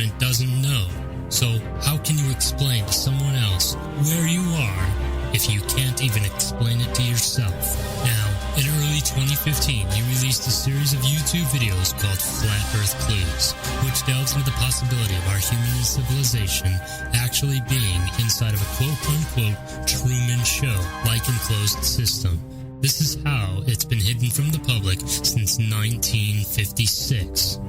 and doesn't know. So how can you explain to someone else where you are if you can't even explain it to yourself? Now, in early 2015, you released a series of YouTube videos called Flat Earth Clues, which delves into the possibility of our human civilization actually being inside of a quote-unquote Truman Show, like enclosed system. This is how it's been hidden from the public since 1956.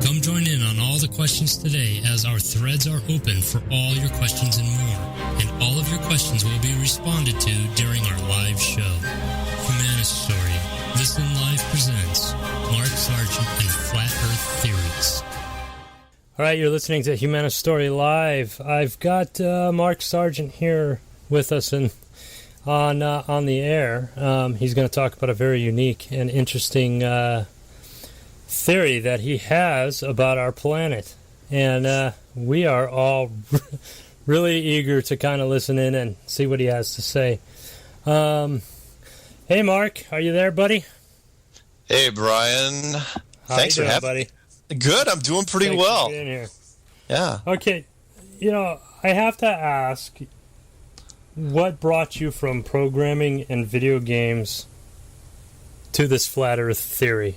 Come join in on all the questions today, as our threads are open for all your questions and more. And all of your questions will be responded to during our live show. Humanastory. Listen Live presents Mark Sargent and Flat Earth Theories. All right, you're listening to Humanastory Live. I've got Mark Sargent here with us on the air. He's going to talk about a very unique and interesting theory that he has about our planet, and we are all really eager to kind of listen in and see what he has to say. Hey Mark, are you there, buddy? Hey Brian, thanks for having me. Good, I'm doing pretty well. For being here. Yeah. Okay, I have to ask, what brought you from programming and video games to this flat Earth theory?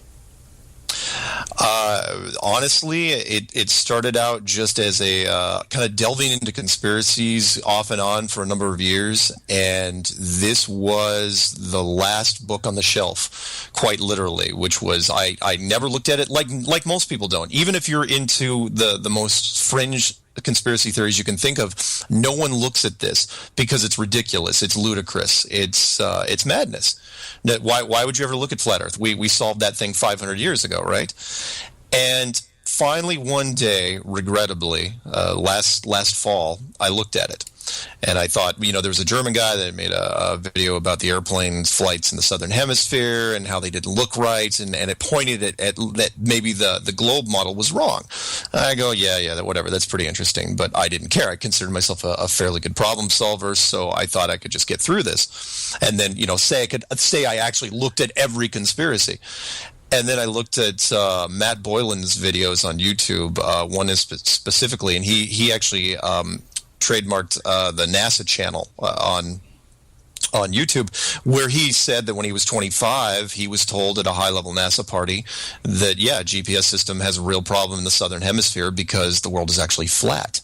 Honestly, it started out just as a kind of delving into conspiracies off and on for a number of years, and this was the last book on the shelf, quite literally, which was, I never looked at it like most people don't. Even if you're into the most fringe conspiracy theories you can think of, no one looks at this because it's ridiculous, it's ludicrous, it's madness. Why would you ever look at flat Earth? We solved that thing 500 years ago, right? And finally, one day, regrettably, last fall, I looked at it. And I thought, there was a German guy that made a video about the airplane flights in the southern hemisphere and how they didn't look right, and it pointed at that maybe the globe model was wrong. I go, yeah, whatever, that's pretty interesting, but I didn't care. I considered myself a fairly good problem solver, so I thought I could just get through this. And then, say I actually looked at every conspiracy. And then I looked at Matt Boylan's videos on YouTube, one is specifically, and he actually trademarked the NASA channel on YouTube, where he said that when he was 25, he was told at a high-level NASA party that, GPS system has a real problem in the southern hemisphere because the world is actually flat.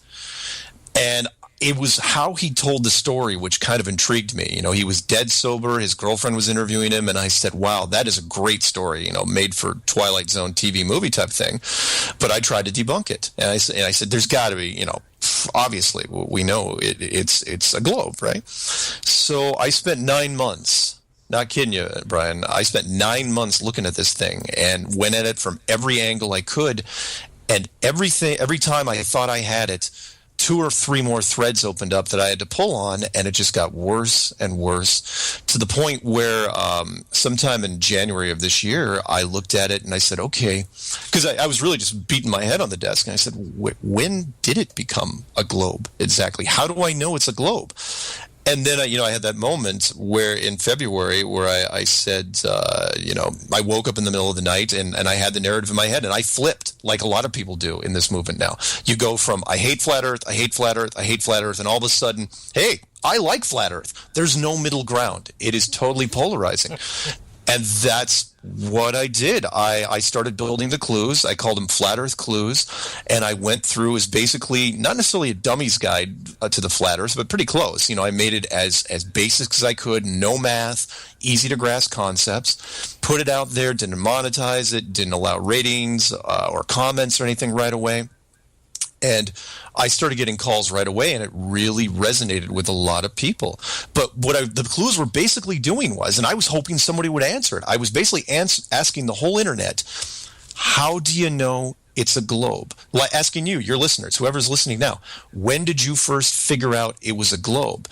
And it was how he told the story which kind of intrigued me. He was dead sober. His girlfriend was interviewing him, and I said, wow, that is a great story, made for Twilight Zone TV movie type thing. But I tried to debunk it. And I said, there's got to be, obviously, we know it's a globe, right? So I spent 9 months, not kidding you, Brian, I spent 9 months looking at this thing and went at it from every angle I could. And every time I thought I had it, 2 or 3 more threads opened up that I had to pull on, and it just got worse and worse, to the point where sometime in January of this year, I looked at it and I said, okay, because I was really just beating my head on the desk, and I said, when did it become a globe exactly? How do I know it's a globe? And then, I had that moment where in February where I said, I woke up in the middle of the night and I had the narrative in my head, and I flipped like a lot of people do in this movement now. You go from, I hate flat Earth, I hate flat Earth, I hate flat Earth, and all of a sudden, hey, I like flat Earth. There's no middle ground. It is totally polarizing. And that's what I did. I started building the clues. I called them Flat Earth Clues, and I went through as basically not necessarily a dummy's guide to the Flat Earth, but pretty close. I made it as basic as I could, no math, easy to grasp concepts, put it out there, didn't monetize it, didn't allow ratings or comments or anything right away. And I started getting calls right away, and it really resonated with a lot of people. But what the clues were basically doing was, and I was hoping somebody would answer it, I was basically asking the whole internet, how do you know it's a globe? Like asking you, your listeners, whoever's listening now, when did you first figure out it was a globe?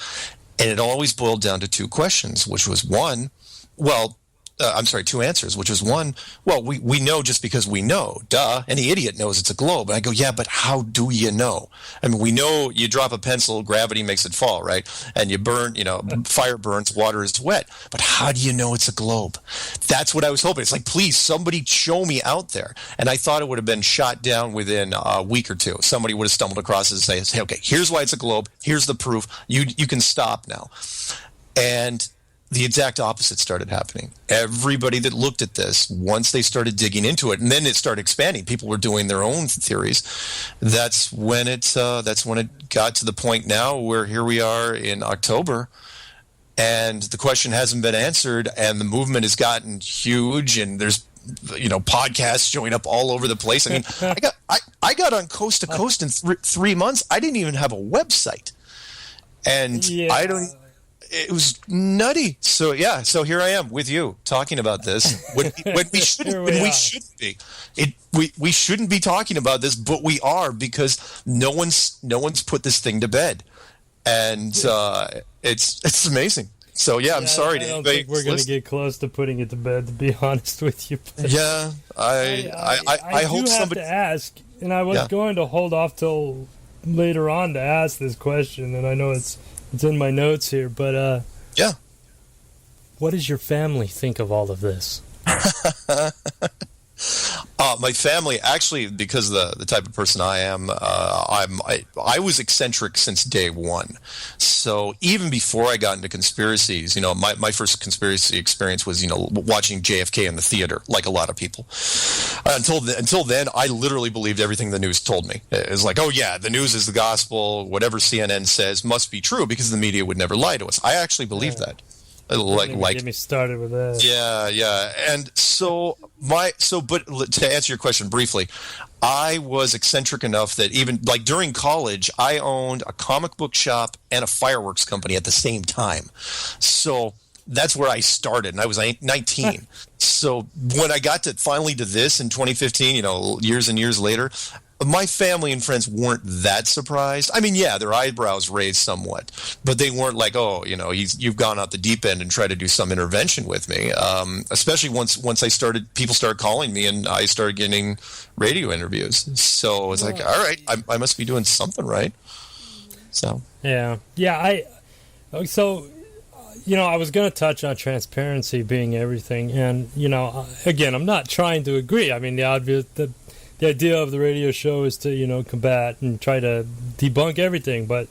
And it always boiled down to 2 questions, which was one, well, I'm sorry, two answers, which is one, well, we know just because we know. Duh. Any idiot knows it's a globe. And I go, yeah, but how do you know? I mean, we know you drop a pencil, gravity makes it fall, right? And you burn, fire burns, water is wet. But how do you know it's a globe? That's what I was hoping. It's like, please, somebody show me out there. And I thought it would have been shot down within a week or two. Somebody would have stumbled across it and say, hey, okay, here's why it's a globe. Here's the proof. You can stop now. And the exact opposite started happening. Everybody that looked at this, once they started digging into it, and then it started expanding, people were doing their own theories. That's when it got to the point now where here we are in October, and the question hasn't been answered, and the movement has gotten huge, and there's podcasts showing up all over the place. I mean, I got on Coast to Coast in 3 months. I didn't even have a website, and it was nutty. So here I am with you talking about this when we shouldn't be. We shouldn't be talking about this, but we are, because no one's put this thing to bed, and it's amazing. So I'm sorry. I don't think we're going to get close to putting it to bed, to be honest with you. But I hope somebody to ask, and I was going to hold off till later on to ask this question, and I know it's in my notes here, but what does your family think of all of this? My family, actually, because the type of person I am, I was eccentric since day one. So even before I got into conspiracies, my first conspiracy experience was, watching JFK in the theater, like a lot of people. Until then, I literally believed everything the news told me. It was like, oh yeah, the news is the gospel. Whatever CNN says must be true, because the media would never lie to us. I actually believed that. Get me started with that. Yeah. And but to answer your question briefly, I was eccentric enough that even like during college, I owned a comic book shop and a fireworks company at the same time. So that's where I started, and I was 19. So when I got finally to this in 2015, years and years later, my family and friends weren't that surprised. I mean, their eyebrows raised somewhat, but they weren't like, oh, you've gone out the deep end and tried to do some intervention with me. Especially once people started calling me, and I started getting radio interviews. So it's like, all right, I must be doing something right. So I was going to touch on transparency being everything, and again, I'm not trying to agree. I mean, the idea of the radio show is to, combat and try to debunk everything. But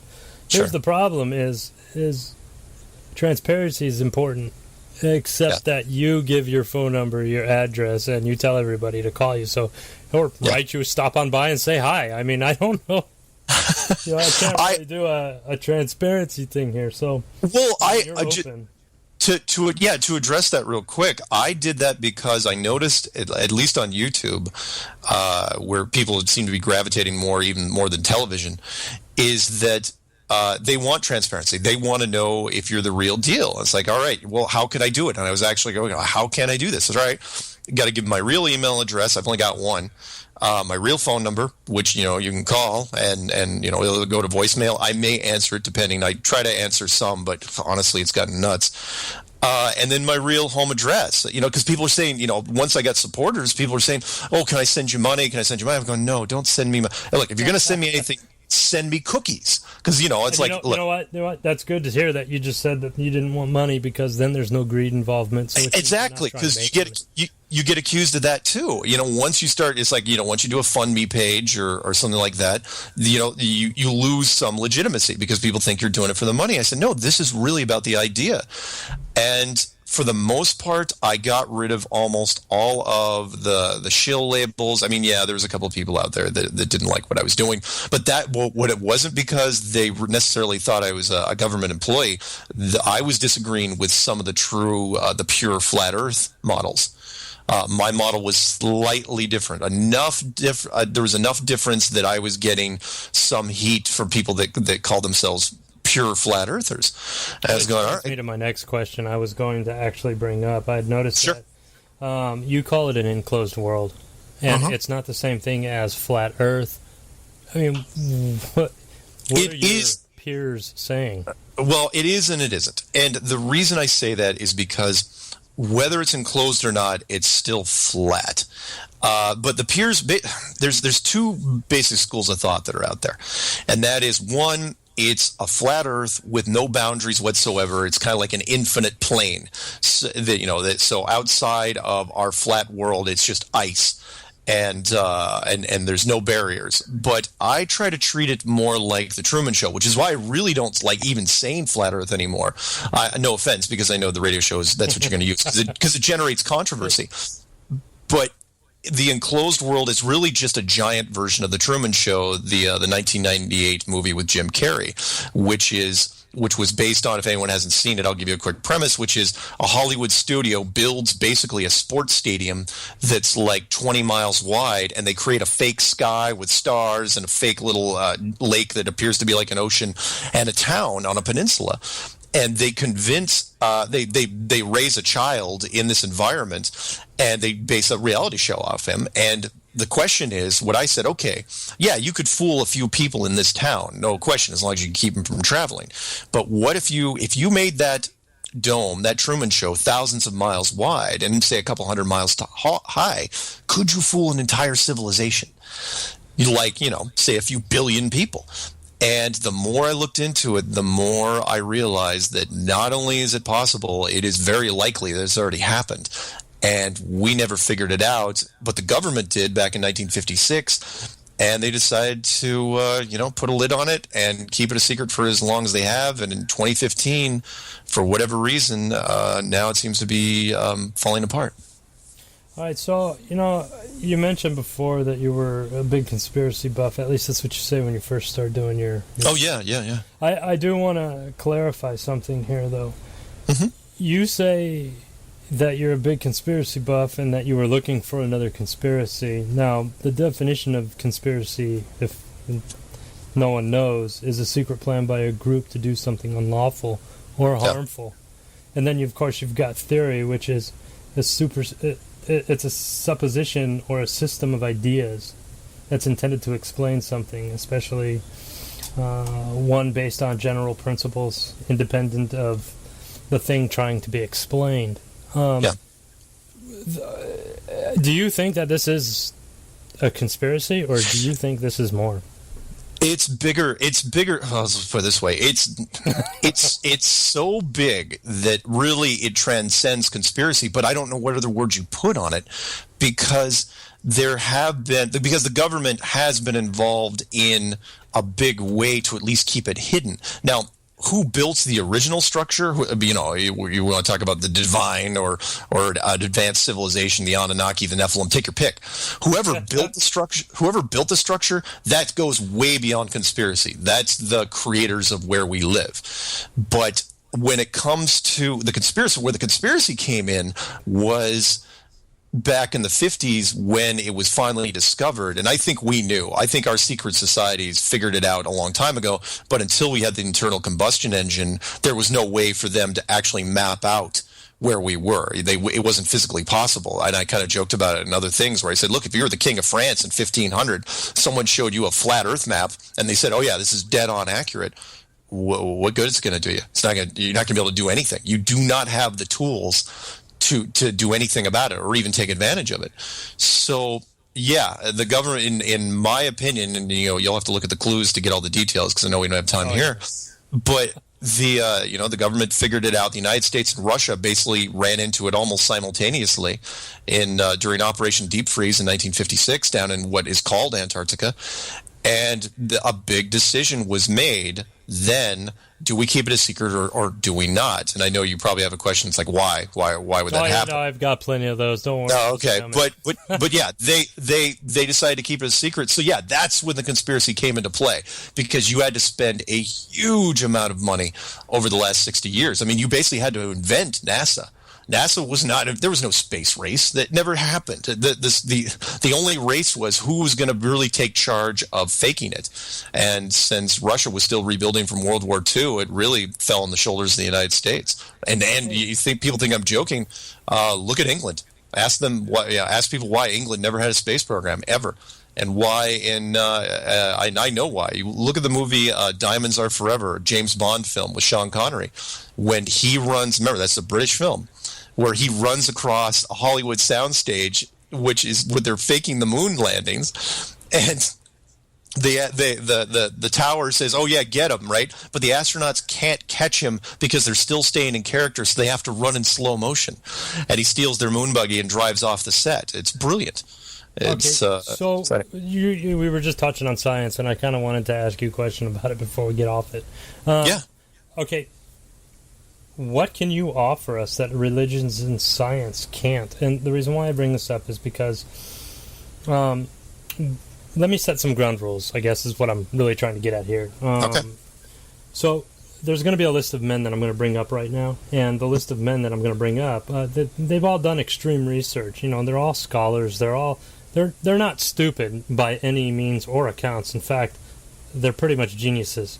here's the problem is transparency is important, except that you give your phone number, your address, and you tell everybody to call you. Or write you, stop on by and say hi. I mean, I don't know. I can't really do a transparency thing here. So, To address that real quick, I did that because I noticed, at least on YouTube, where people seem to be gravitating even more than television, is that they want transparency. They want to know if you're the real deal. It's like, all right, well, how can I do it? And I was actually going, how can I do this? It's all right, got to give my real email address. I've only got one. My real phone number, which, you can call and it'll go to voicemail. I may answer it depending. I try to answer some, but honestly, it's gotten nuts. And then my real home address, because people are saying, once I got supporters, people are saying, oh, can I send you money? Can I send you money? I'm going, no, don't send me money. Look, if you're going to send me anything, send me cookies. Because, it's like, you know what? That's good to hear that you just said that you didn't want money, because then there's no greed involvement. So exactly, because you get accused of that too. Once you start, it's like, once you do a FundMe page or something like that, you lose some legitimacy because people think you're doing it for the money. I said, no, this is really about the idea. And for the most part, I got rid of almost all of the shill labels. I mean, there was a couple of people out there that didn't like what I was doing, but what it wasn't because they necessarily thought I was a government employee. I was disagreeing with some of the the pure flat Earth models. My model was slightly different. There was enough difference that I was getting some heat from people that call themselves pure flat earthers. I was going, all right. To my next question, I was going to actually bring up. I had noticed that you call it an enclosed world, and it's not the same thing as flat Earth. I mean, what are your peers saying? Well, it is and it isn't. And the reason I say that is because whether it's enclosed or not, it's still flat. But the piers, there's two basic schools of thought that are out there, and that is one. It's a flat Earth with no boundaries whatsoever. It's kind of like an infinite plane. So outside of our flat world, it's just ice, and there's no barriers. But I try to treat it more like the Truman Show, which is why I really don't like even saying flat Earth anymore. No offense, because I know the radio shows that's what you're going to use because it generates controversy. But the enclosed world is really just a giant version of the Truman Show, the 1998 movie with Jim Carrey, which was based on, if anyone hasn't seen it, I'll give you a quick premise, which is a Hollywood studio builds basically a sports stadium that's like 20 miles wide, and they create a fake sky with stars and a fake little lake that appears to be like an ocean and a town on a peninsula. And they convince, they raise a child in this environment, and they base a reality show off him. And the question is, what I said, okay, yeah, you could fool a few people in this town, no question, as long as you keep them from traveling. But what if you made that dome, that Truman Show, thousands of miles wide and say a couple hundred miles high? Could you fool an entire civilization? Say a few billion people. And the more I looked into it, the more I realized that not only is it possible, it is very likely that it's already happened. And we never figured it out, but the government did back in 1956, and they decided to, put a lid on it and keep it a secret for as long as they have. And in 2015, for whatever reason, now it seems to be falling apart. All right, so, you mentioned before that you were a big conspiracy buff. At least that's what you say when you first started doing your... Oh, yeah. I do want to clarify something here, though. Mm-hmm. You say that you're a big conspiracy buff and that you were looking for another conspiracy. Now, the definition of conspiracy, if no one knows, is a secret plan by a group to do something unlawful or harmful. Yeah. And then, of course, you've got theory, which is it's a supposition or a system of ideas that's intended to explain something, especially one based on general principles, independent of the thing trying to be explained. Do you think that this is a conspiracy, or do you think this is more? It's bigger. Let's put it this way. It's so big that really it transcends conspiracy, but I don't know what other words you put on it, because the government has been involved in a big way to at least keep it hidden. Now, who built the original structure? You want to talk about the divine or advanced civilization, the Anunnaki, the Nephilim, take your pick. Whoever built the structure, that goes way beyond conspiracy. That's the creators of where we live. But when it comes to the conspiracy, where the conspiracy came in was back in the 50s when it was finally discovered, and I think we knew. I think our secret societies figured it out a long time ago, but until we had the internal combustion engine, there was no way for them to actually map out where we were. It wasn't physically possible. And I kind of joked about it in other things where I said, look, if you were the king of France in 1500, someone showed you a flat earth map, and they said, oh yeah, this is dead on accurate. What good is it going to do you? You're not going to be able to do anything. You do not have the tools to do anything about it or even take advantage of it. So yeah, the government, in my opinion, and you'll have to look at the clues to get all the details because I know we don't have time here. But the government figured it out. The United States and Russia basically ran into it almost simultaneously during Operation Deep Freeze in 1956 down in what is called Antarctica. And a big decision was made then. Do we keep it a secret or do we not? And I know you probably have a question. It's like, why would that happen? No, I've got plenty of those. Don't worry. Oh, okay. But yeah, they decided to keep it a secret. So yeah, that's when the conspiracy came into play, because you had to spend a huge amount of money over the last 60 years. I mean, you basically had to invent NASA. NASA was not. There was no space race. That never happened. The only race was who was going to really take charge of faking it. And since Russia was still rebuilding from World War II, it really fell on the shoulders of the United States. And people think I'm joking. Look at England. Ask people why England never had a space program ever. And why? I know why. You look at the movie Diamonds Are Forever, James Bond film with Sean Connery. When he runs, remember that's a British film. where he runs across a Hollywood soundstage, which is where they're faking the moon landings, and the tower says, "Oh yeah, get him," right? But the astronauts can't catch him because they're still staying in character, so they have to run in slow motion. And he steals their moon buggy and drives off the set. It's brilliant. It's so we were just touching on science, and I kind of wanted to ask you a question about it before we get off it. Yeah. Okay. What can you offer us that religions and science can't? And the reason why I bring this up is because, let me set some ground rules, I guess, is what I'm really trying to get at here. Okay. So there's going to be a list of men that I'm going to bring up right now, and the list of men that I'm going to bring up, they've all done extreme research. You know, they're all scholars. They're not stupid by any means or accounts. In fact, they're pretty much geniuses.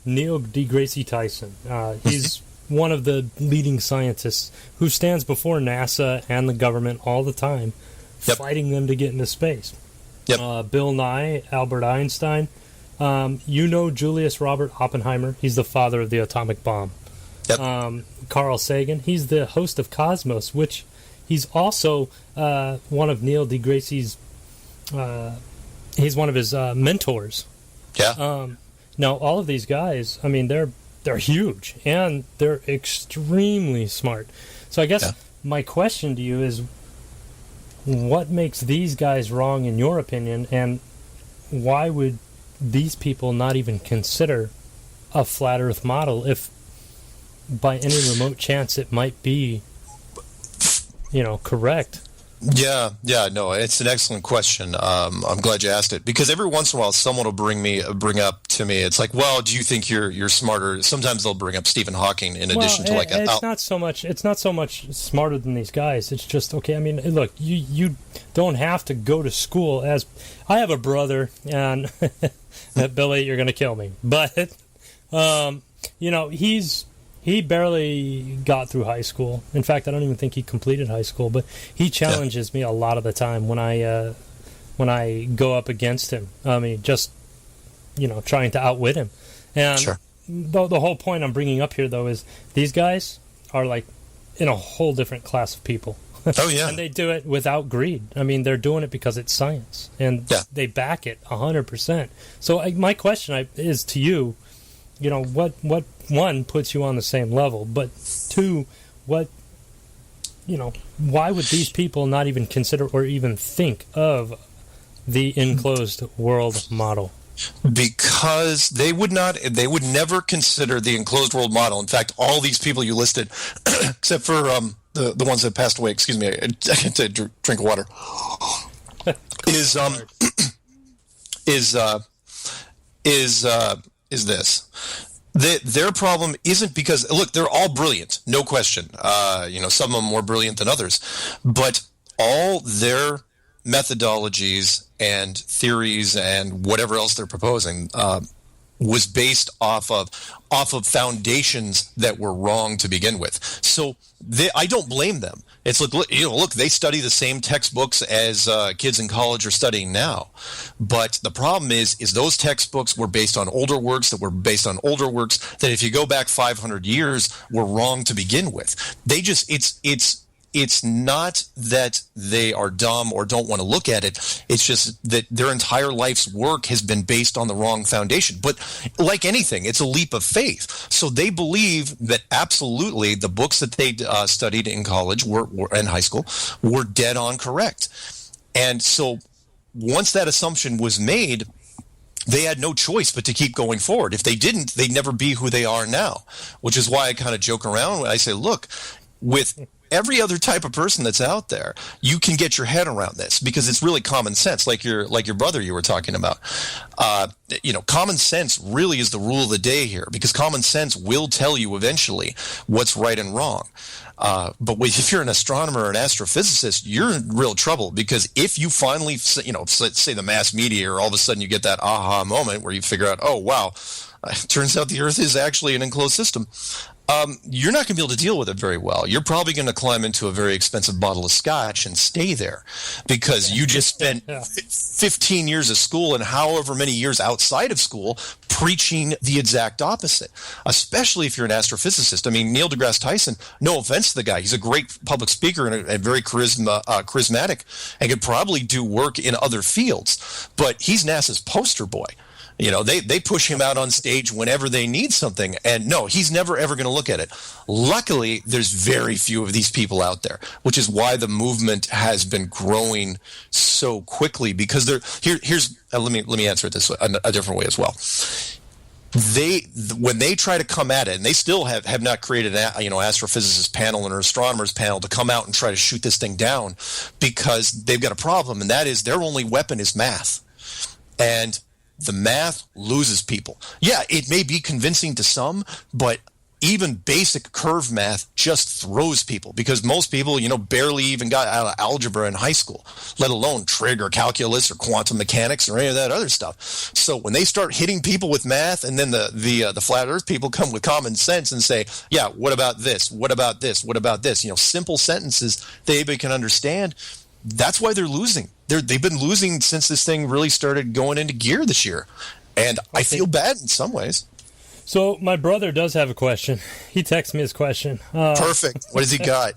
Neil deGrasse Tyson. He's one of the leading scientists who stands before NASA and the government all the time, fighting them to get into space. Bill Nye, Albert Einstein. Julius Robert Oppenheimer. He's the father of the atomic bomb. Carl Sagan. He's the host of Cosmos, which he's also one of Neil deGrasse's. He's one of his mentors. Now, all of these guys, I mean, they're huge, and they're extremely smart. So I guess my question to you is, what makes these guys wrong in your opinion, and why would these people not even consider a flat Earth model if by any remote chance it might be, correct? No, it's an excellent question. I'm glad you asked it, because every once in a while someone will bring up to me. It's like, well, do you think you're smarter? Sometimes they'll bring up Stephen Hawking in addition to it's not so much smarter than these guys. It's just, okay, I mean, look, you don't have to go to school. As I have a brother, and Billy, you're going to kill me, but he barely got through high school. In fact, I don't even think he completed high school, but he challenges me a lot of the time when I go up against him. I mean, just, trying to outwit him. And the whole point I'm bringing up here, though, is these guys are like in a whole different class of people. Oh, yeah. And they do it without greed. I mean, they're doing it because it's science, and they back it 100%. So my question is to you, what one puts you on the same level, but two, why would these people not even consider or even think of the enclosed world model? Because they would never consider the enclosed world model. In fact, all these people you listed, except for the ones that passed away, excuse me, I get to drink water, is this. Their problem isn't because, look, they're all brilliant, no question. Some of them more brilliant than others, but all their methodologies and theories and whatever else they're proposing was based off of foundations that were wrong to begin with. So I don't blame them. It's look, they study the same textbooks as kids in college are studying now. But the problem is those textbooks were based on older works that were based on older works that, if you go back 500 years, were wrong to begin with. They just, it's not that they are dumb or don't want to look at it. It's just that their entire life's work has been based on the wrong foundation. But like anything, it's a leap of faith. So they believe that absolutely the books that they studied in college were in high school were dead on correct. And so once that assumption was made, they had no choice but to keep going forward. If they didn't, they'd never be who they are now, which is why I kind of joke around when I say, look, with every other type of person that's out there, you can get your head around this because it's really common sense, like your brother you were talking about. Common sense really is the rule of the day here, because common sense will tell you eventually what's right and wrong. But if you're an astronomer or an astrophysicist, you're in real trouble, because if you finally, let's say the mass media, or all of a sudden you get that aha moment where you figure out, oh, wow, it turns out the Earth is actually an enclosed system. You're not going to be able to deal with it very well. You're probably going to climb into a very expensive bottle of scotch and stay there because you just spent 15 years of school and however many years outside of school preaching the exact opposite, especially if you're an astrophysicist. I mean, Neil deGrasse Tyson, no offense to the guy, he's a great public speaker and very charismatic and could probably do work in other fields, but he's NASA's poster boy. You know, they push him out on stage whenever they need something. And no, he's never, ever going to look at it. Luckily, there's very few of these people out there, which is why the movement has been growing so quickly. Because let me answer it this way, a different way as well. When they try to come at it, and they still have not created an astrophysicist panel and an astronomers panel to come out and try to shoot this thing down, because they've got a problem, and that is their only weapon is math. And the math loses people. Yeah, it may be convincing to some, but even basic curve math just throws people because most people, barely even got out of algebra in high school, let alone trig or calculus or quantum mechanics or any of that other stuff. So when they start hitting people with math, and then the flat earth people come with common sense and say, yeah, what about this? What about this? What about this? Simple sentences that anybody can understand. That's why they're losing. They've been losing since this thing really started going into gear this year. And I feel bad in some ways. So my brother does have a question. He texts me his question. Perfect. What has he got?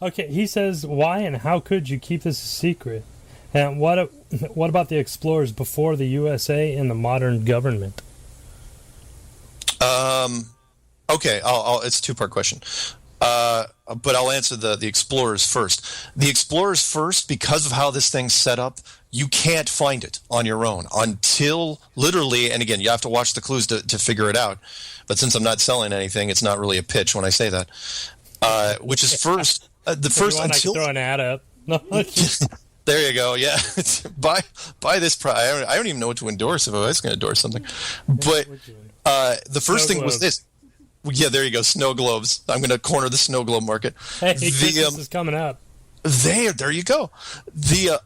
Okay, he says, why and how could you keep this a secret? And what about the explorers before the USA and the modern government? Okay, it's a two-part question. But I'll answer the explorers first. The explorers first, because of how this thing's set up, you can't find it on your own until literally, and again, you have to watch the clues to figure it out. But since I'm not selling anything, it's not really a pitch when I say that. Which is first, the first until... I can throw an ad up. No. There you go. Yeah, buy this. I don't even know what to endorse if I was going to endorse something. But the first thing was this. Yeah, there you go. Snow globes. I'm going to corner the snow globe market. Hey, Christmas is coming up. There you go.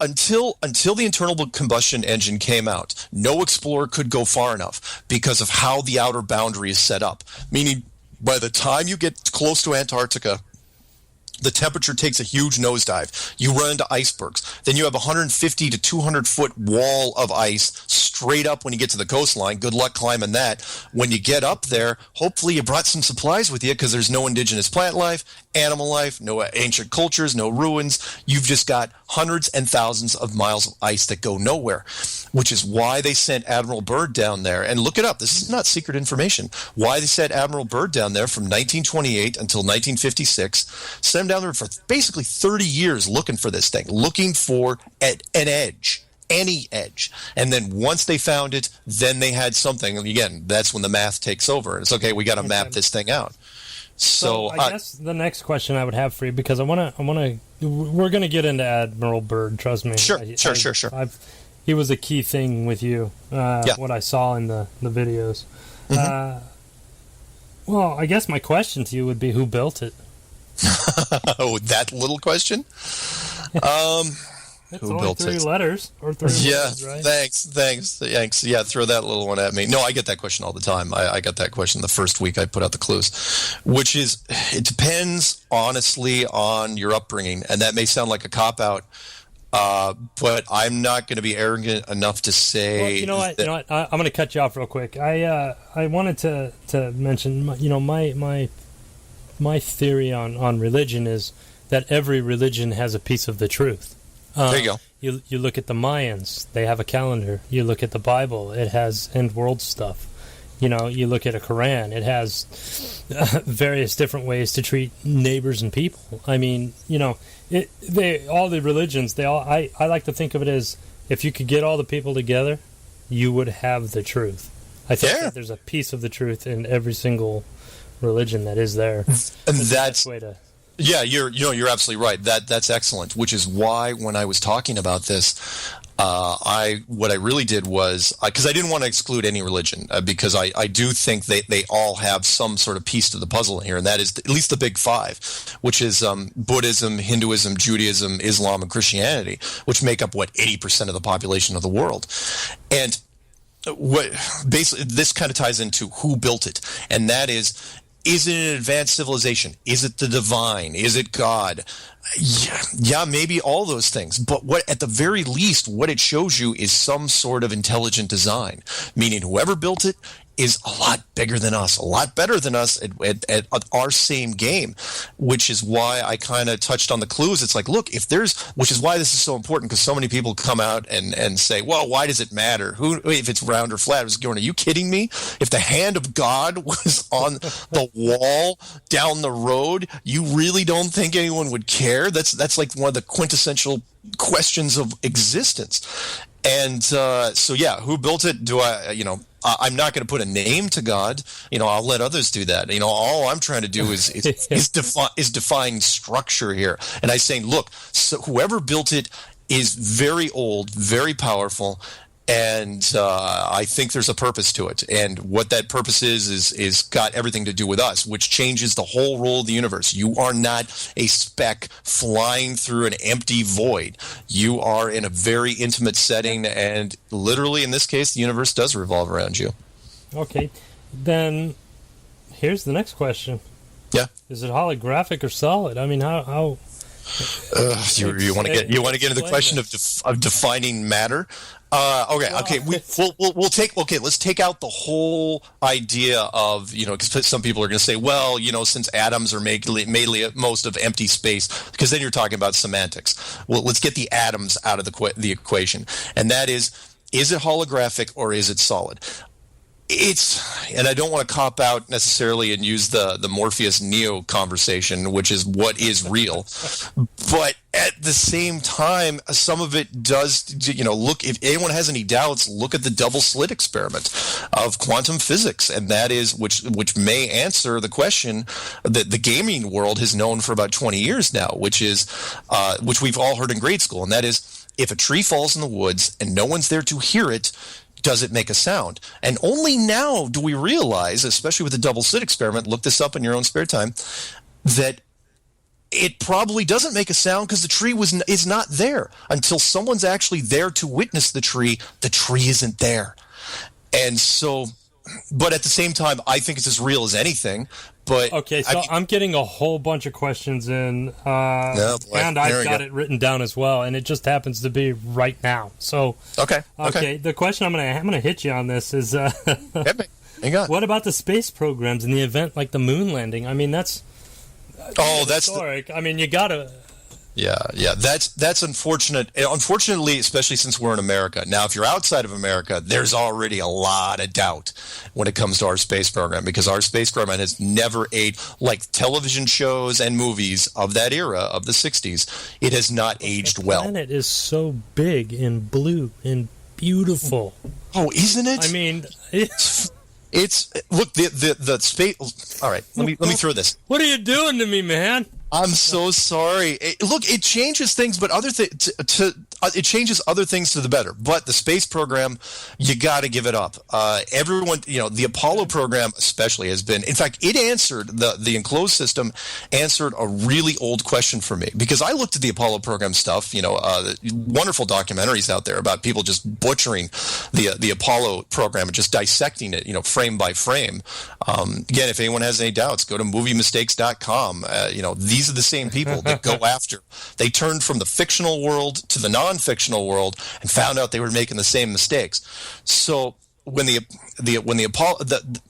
Until the internal combustion engine came out, no explorer could go far enough because of how the outer boundary is set up. Meaning, by the time you get close to Antarctica, the temperature takes a huge nosedive. You run into icebergs. Then you have a 150 to 200 foot wall of ice straight up when you get to the coastline. Good luck climbing that. When you get up there, hopefully you brought some supplies with you because there's no indigenous plant life, animal life, no ancient cultures, no ruins. You've just got hundreds and thousands of miles of ice that go nowhere, which is why they sent Admiral Byrd down there. And look it up. This is not secret information. Why they sent Admiral Byrd down there from 1928 until 1956, sent him down there for basically 30 years looking for this thing, looking for an edge, any edge. And then once they found it, then they had something. And again, that's when the math takes over. It's okay, we got to map this thing out. So I guess the next question I would have for you, because we're going to get into Admiral Byrd, trust me. Sure. He was a key thing with you, what I saw in the videos. Mm-hmm. Well, I guess my question to you would be, who built it? Oh, that little question? It's who only built three it? letters, or three words, right? Thanks. Yeah, throw that little one at me. No, I get that question all the time. I got that question the first week I put out the clues, which is, it depends, honestly, on your upbringing. And that may sound like a cop-out, but I'm not going to be arrogant enough to say... Well, you know what? I'm going to cut you off real quick. I wanted to mention, my theory on religion is that every religion has a piece of the truth. There you go. You look at the Mayans, they have a calendar. You look at the Bible, it has end world stuff. You look at a Quran, it has various different ways to treat neighbors and people. I mean, all the religions, I like to think of it as, if you could get all the people together, you would have the truth. I think that there's a piece of the truth in every single religion that is there. And that's the way to... Yeah, you're absolutely right. That's excellent. Which is why when I was talking about this, what I really did was, because I didn't want to exclude any religion, because I do think they all have some sort of piece to the puzzle here, and that is at least the big five, which is Buddhism, Hinduism, Judaism, Islam, and Christianity, which make up 80% of the population of the world, and what basically this kind of ties into who built it, and that is, Is it an advanced civilization? Is it the divine? Is it God? Yeah, maybe all those things. But what, at the very least, what it shows you is some sort of intelligent design, meaning whoever built it is a lot bigger than us, a lot better than us at our same game, which is why I kind of touched on the clues. It's like, look, which is why this is so important, because so many people come out and say, well, why does it matter if it's round or flat? I was going, are you kidding me? If the hand of God was on the wall down the road, you really don't think anyone would care? That's like one of the quintessential questions of existence. And so, yeah, who built it? I'm not going to put a name to God. I'll let others do that. All I'm trying to do is define structure here. And I'm saying, look, so whoever built it is very old, very powerful, and I think there's a purpose to it. And what that purpose is got everything to do with us, which changes the whole role of the universe. You are not a speck flying through an empty void. You are in a very intimate setting, and literally, in this case, the universe does revolve around you. Okay. Then here's the next question. Yeah. Is it holographic or solid? I mean, how you want to get into the question of defining matter? Let's take out the whole idea of, because some people are going to say, well, since atoms are mainly most of empty space, because then you're talking about semantics. Well, let's get the atoms out of the equation, and that is it holographic or is it solid? And I don't want to cop out necessarily and use the Morpheus-Neo conversation, which is what is real. But at the same time, some of it does, look, if anyone has any doubts, look at the double slit experiment of quantum physics. And that is, which may answer the question that the gaming world has known for about 20 years now, which we've all heard in grade school. And that is, if a tree falls in the woods and no one's there to hear it, does it make a sound? And only now do we realize, especially with the double slit experiment, look this up in your own spare time, that it probably doesn't make a sound because the tree is not there. Until someone's actually there to witness the tree isn't there. And so, but at the same time, I think it's as real as anything. But okay, so I'm getting a whole bunch of questions in, and I've got it written down as well, and it just happens to be right now. So okay. The question I'm gonna hit you on this is, what about the space programs in the event like the moon landing? I mean, that's historic. I mean, you gotta. Yeah. That's unfortunate. Unfortunately, especially since we're in America. Now, if you're outside of America, there's already a lot of doubt when it comes to our space program, because our space program has never aged like television shows and movies of that era of the 60s. It has not aged well. The planet is so big and blue and beautiful. Oh, isn't it? I mean, it's look the space. All right, let me throw this. What are you doing to me, man? I'm so sorry. It changes things, but it changes other things to the better. But the space program, you got to give it up. Everyone, the Apollo program especially has been. In fact, it answered the enclosed system answered a really old question for me, because I looked at the Apollo program stuff. Wonderful documentaries out there about people just butchering the Apollo program and just dissecting it, frame by frame. Again, if anyone has any doubts, go to moviemistakes.com. These are the same people that go after. They turned from the fictional world to the non-fictional world and found out they were making the same mistakes. So when the Apollo,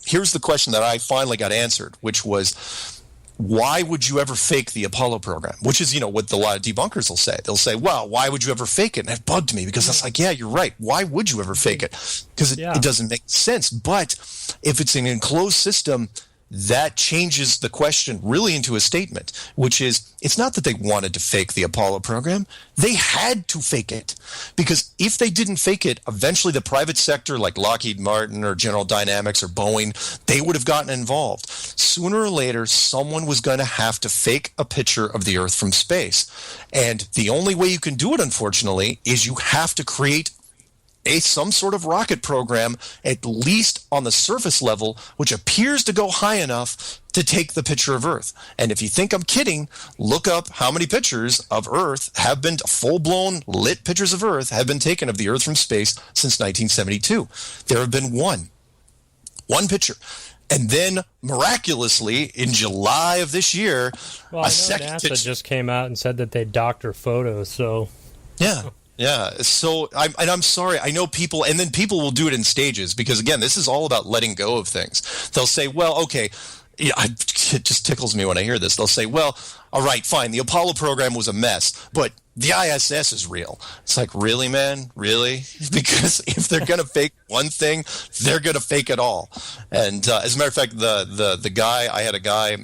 here's the question that I finally got answered, which was, why would you ever fake the Apollo program? Which is, what a lot of debunkers will say. They'll say, well, why would you ever fake it? And it bugged me, because it's like, yeah, you're right. Why would you ever fake it? Because it doesn't make sense. But if it's an enclosed system, that changes the question really into a statement, which is, it's not that they wanted to fake the Apollo program. They had to fake it, because if they didn't fake it, eventually the private sector like Lockheed Martin or General Dynamics or Boeing, they would have gotten involved. Sooner or later, someone was going to have to fake a picture of the Earth from space. And the only way you can do it, unfortunately, is you have to create some sort of rocket program, at least on the surface level, which appears to go high enough to take the picture of Earth. And if you think I'm kidding, look up how many pictures of Earth have been, full-blown lit pictures of Earth have been taken of the Earth from space since 1972. There have been one picture. And then, miraculously, in July of this year, well, I know NASA just came out and said that they doctor photos, so... Yeah. So, I'm sorry. I know people, and then people will do it in stages because, again, this is all about letting go of things. They'll say, well, okay, it just tickles me when I hear this. They'll say, well, all right, fine, the Apollo program was a mess, but the ISS is real. It's like, really, man? Really? Because if they're going to fake one thing, they're going to fake it all. And as a matter of fact, the guy, I had a guy,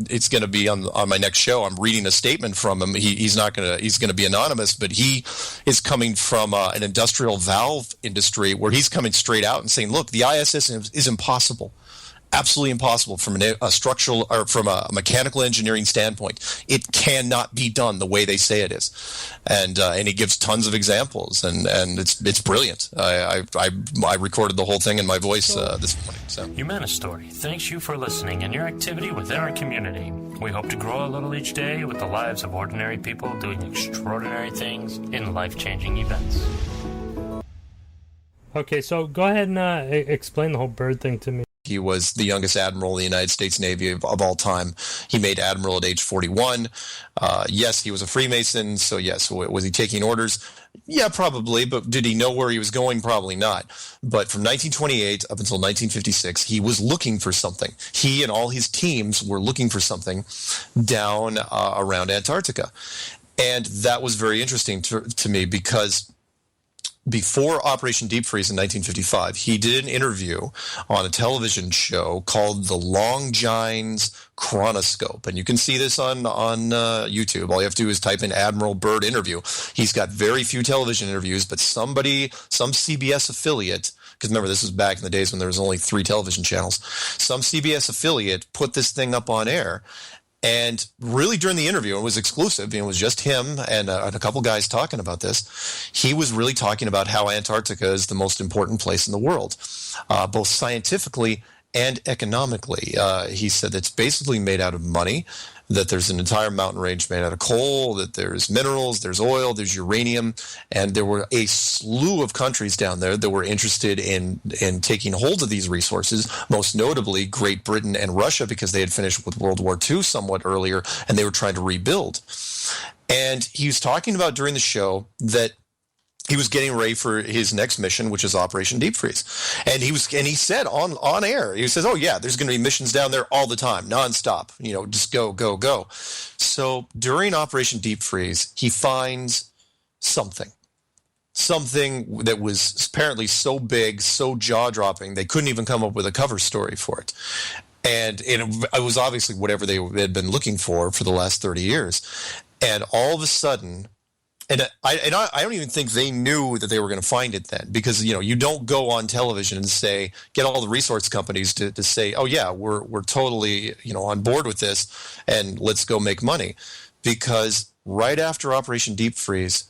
it's going to be on my next show. I'm reading a statement from him. He's going to be anonymous, but he is coming from an industrial valve industry where he's coming straight out and saying, look, the ISS is impossible. Absolutely impossible from a structural or from a mechanical engineering standpoint. It cannot be done the way they say it is, and he gives tons of examples, and it's brilliant. I recorded the whole thing in my voice this morning. So, Humanastory thanks you for listening and your activity within our community. We hope to grow a little each day with the lives of ordinary people doing extraordinary things in life-changing events. Okay, so go ahead and explain the whole bird thing to me. He was the youngest admiral in the United States Navy of all time. He made admiral at age 41. Yes, he was a Freemason, so yes. Was he taking orders? Yeah, probably, but did he know where he was going? Probably not. But from 1928 up until 1956, he was looking for something. He and all his teams were looking for something down around Antarctica. And that was very interesting to me because before Operation Deep Freeze in 1955, he did an interview on a television show called The Longines Chronoscope. And you can see this on YouTube. All you have to do is type in Admiral Byrd interview. He's got very few television interviews, but some CBS affiliate, because remember, this was back in the days when there was only 3 television channels, some CBS affiliate put this thing up on air. And really during the interview, it was exclusive, it was just him and a couple guys talking about this. He was really talking about how Antarctica is the most important place in the world, both scientifically and economically. He said it's basically made out of money, that there's an entire mountain range made out of coal, that there's minerals, there's oil, there's uranium, and there were a slew of countries down there that were interested in taking hold of these resources, most notably Great Britain and Russia, because they had finished with World War II somewhat earlier, and they were trying to rebuild. And he was talking about during the show that he was getting ready for his next mission, which is Operation Deep Freeze. And he said on air, he says, oh yeah, there's going to be missions down there all the time, nonstop, just go, go, go. So during Operation Deep Freeze, he finds something that was apparently so big, so jaw-dropping, they couldn't even come up with a cover story for it. And it was obviously whatever they had been looking for the last 30 years. And all of a sudden, And I don't even think they knew that they were going to find it then, because you don't go on television and say, get all the resource companies to say, oh yeah, we're totally on board with this and let's go make money, because right after Operation Deep Freeze,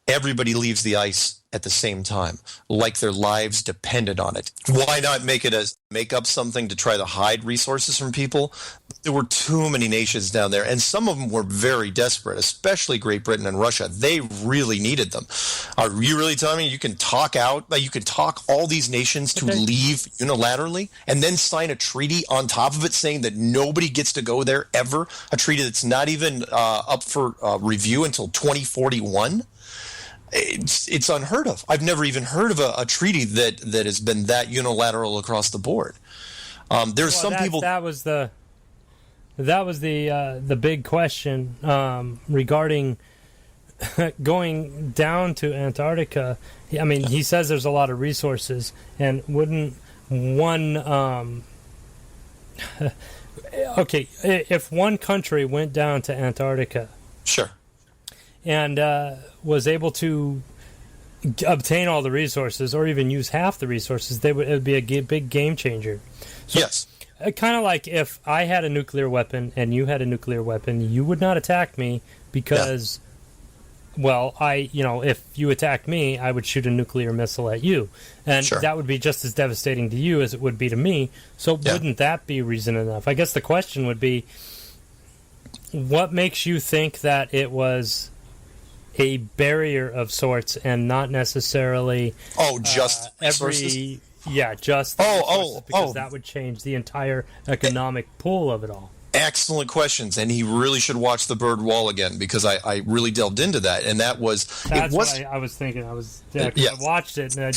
everybody leaves the ice at the same time, like their lives depended on it. Why not make up something to try to hide resources from people? There were too many nations down there, and some of them were very desperate, especially Great Britain and Russia. They really needed them. Are you really telling me you can talk all these nations to leave unilaterally and then sign a treaty on top of it saying that nobody gets to go there ever? A treaty that's not even up for review until 2041? It's unheard of. I've never even heard of a treaty that has been that unilateral across the board. There's some people. That was the big question regarding going down to Antarctica. I mean, he says there's a lot of resources, and wouldn't one okay, if one country went down to Antarctica, sure, and was able to obtain all the resources, or even use half the resources, it would be a big game changer. So, yes. Kind of like if I had a nuclear weapon and you had a nuclear weapon, you would not attack me because, well, if you attacked me, I would shoot a nuclear missile at you. And that would be just as devastating to you as it would be to me. So wouldn't that be reason enough? I guess the question would be, what makes you think that it was a barrier of sorts and not necessarily just resources? Yeah, just the resources, because that would change the entire economic pool of it all. Excellent questions, and he really should watch The Bird Wall again, because I really delved into that, and that's what I was thinking. I watched it, and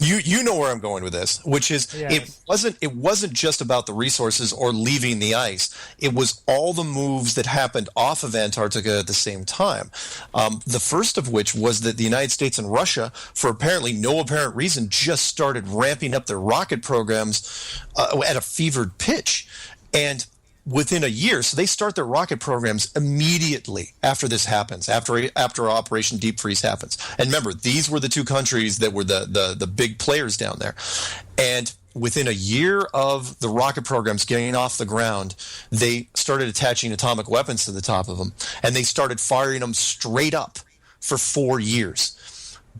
You know where I'm going with this, which is it wasn't just about the resources or leaving the ice. It was all the moves that happened off of Antarctica at the same time. The first of which was that the United States and Russia, for apparently no apparent reason, just started ramping up their rocket programs at a fevered pitch. And within a year, so they start their rocket programs immediately after this happens, after Operation Deep Freeze happens. And remember, these were the two countries that were the big players down there. And within a year of the rocket programs getting off the ground, they started attaching atomic weapons to the top of them, and they started firing them straight up for 4 years.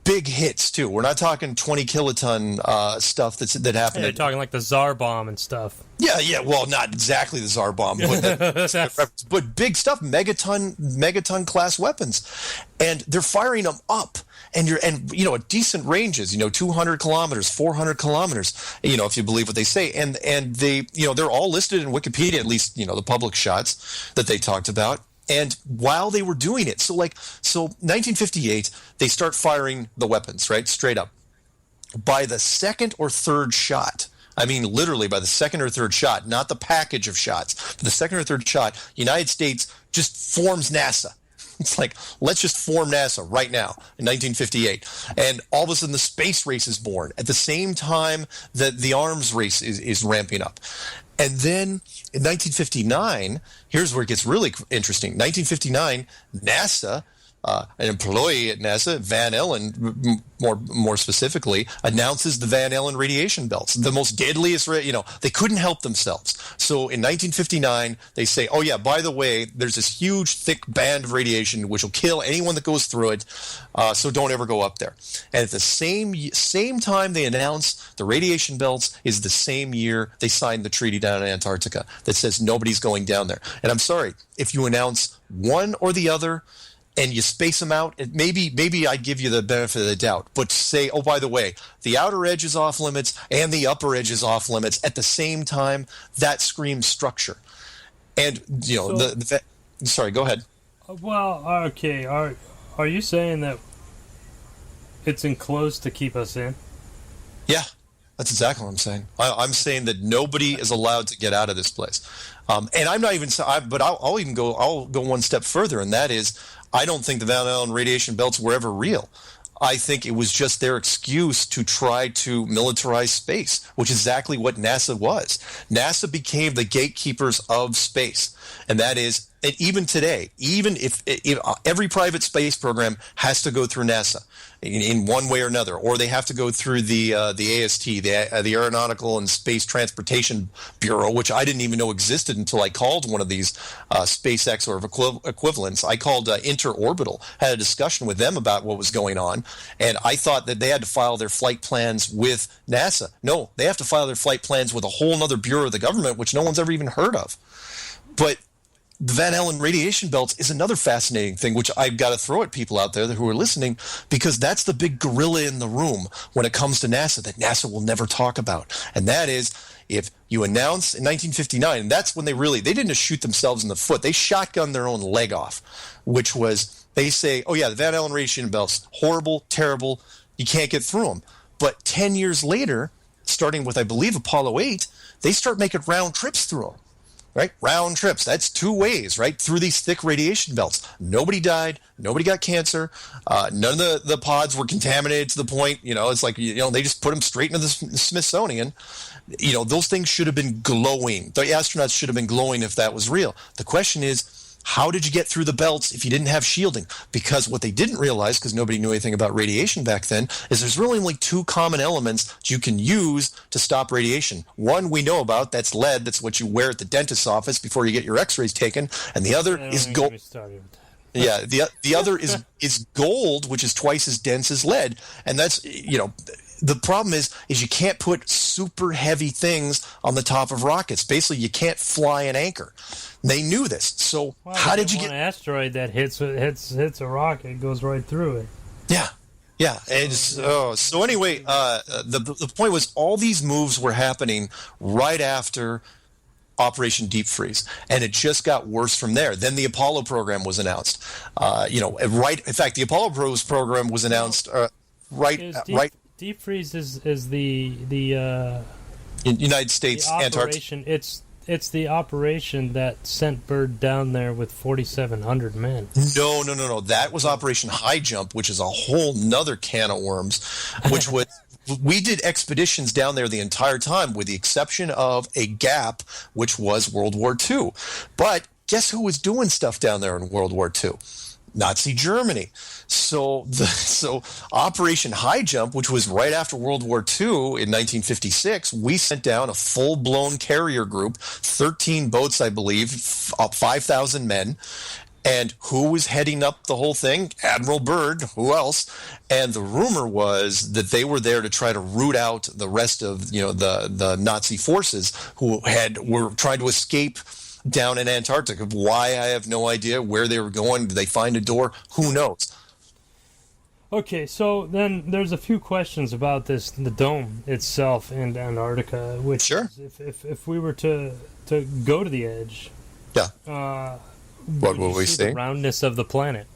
Big hits too. We're not talking 20 kiloton stuff that happened. You're talking like the Tsar bomb and stuff. Yeah. Well, not exactly the Tsar bomb, but big stuff, megaton class weapons, and they're firing them up, and at decent ranges, 200 kilometers, 400 kilometers, if you believe what they say, and they, they're all listed in Wikipedia, at least, the public shots that they talked about. And while they were doing it, so 1958, they start firing the weapons, right, straight up. By the second or third shot, I mean literally by the second or third shot, not the package of shots, but the second or third shot, United States just forms NASA. It's like, let's just form NASA right now in 1958. And all of a sudden the space race is born at the same time that the arms race is ramping up. And then in 1959, here's where it gets really interesting. 1959, NASA, an employee at NASA, Van Allen, more specifically, announces the Van Allen radiation belts, the most deadliest. They couldn't help themselves. So in 1959, they say, "Oh yeah, by the way, there's this huge, thick band of radiation which will kill anyone that goes through it. So don't ever go up there." And at the same time they announce the radiation belts is the same year they signed the treaty down in Antarctica that says nobody's going down there. And I'm sorry, if you announce one or the other, and you space them out, maybe I give you the benefit of the doubt, but say, oh, by the way, the outer edge is off limits and the upper edge is off limits at the same time, that screams structure. And, sorry, go ahead. Well, okay, are you saying that it's enclosed to keep us in? Yeah, that's exactly what I'm saying. I'm saying that nobody is allowed to get out of this place. And I'm not even, but I'll go one step further, and that is, I don't think the Van Allen radiation belts were ever real. I think it was just their excuse to try to militarize space, which is exactly what NASA was. NASA became the gatekeepers of space. And that is, and even today, even if every private space program has to go through NASA in one way or another, or they have to go through the AST, the Aeronautical and Space Transportation Bureau, which I didn't even know existed until I called one of these SpaceX or equivalents. I called Interorbital, had a discussion with them about what was going on, and I thought that they had to file their flight plans with NASA. No, they have to file their flight plans with a whole other bureau of the government, which no one's ever even heard of. But the Van Allen radiation belts is another fascinating thing, which I've got to throw at people out there who are listening, because that's the big gorilla in the room when it comes to NASA that NASA will never talk about. And that is, if you announce in 1959, and that's when they didn't just shoot themselves in the foot, they shotgunned their own leg off, which was, they say, oh yeah, the Van Allen radiation belts, horrible, terrible, you can't get through them. But 10 years later, starting with, I believe, Apollo 8, they start making round trips through them. Right? Round trips. That's 2 ways, right? Through these thick radiation belts. Nobody died. Nobody got cancer. None of the pods were contaminated to the point, it's like, they just put them straight into the Smithsonian. Those things should have been glowing. The astronauts should have been glowing if that was real. The question is, how did you get through the belts if you didn't have shielding? Because what they didn't realize, because nobody knew anything about radiation back then, is there's really only 2 common elements you can use to stop radiation. One we know about, that's lead. That's what you wear at the dentist's office before you get your x-rays taken. And the other is gold. Yeah, the other is gold, which is twice as dense as lead. And that's, the problem is you can't put super heavy things on the top of rockets. Basically, you can't fly an anchor. They knew this. So how did you get an asteroid that hits a rocket, goes right through it? Yeah. Yeah, and so anyway, the point was all these moves were happening right after Operation Deep Freeze, and it just got worse from there. Then the Apollo program was announced. In fact, the Apollo program was announced Deep Freeze is the United States operation. It's the operation that sent Byrd down there with 4,700 men. No. That was Operation High Jump, which is a whole nother can of worms, which was... We did expeditions down there the entire time, with the exception of a gap, which was World War II. But guess who was doing stuff down there in World War II? Nazi Germany. So Operation High Jump, which was right after World War II in 1956, we sent down a full-blown carrier group, 13 boats, I believe, 5,000 men. And who was heading up the whole thing? Admiral Byrd. Who else? And the rumor was that they were there to try to root out the rest of the Nazi forces who were trying to escape down in Antarctica. Why, I have no idea. Where they were going? Did they find a door? Who knows? Okay, so then there's a few questions about the dome itself in Antarctica. Which Sure. If we were to go to the edge, yeah. What will we see? The roundness of the planet.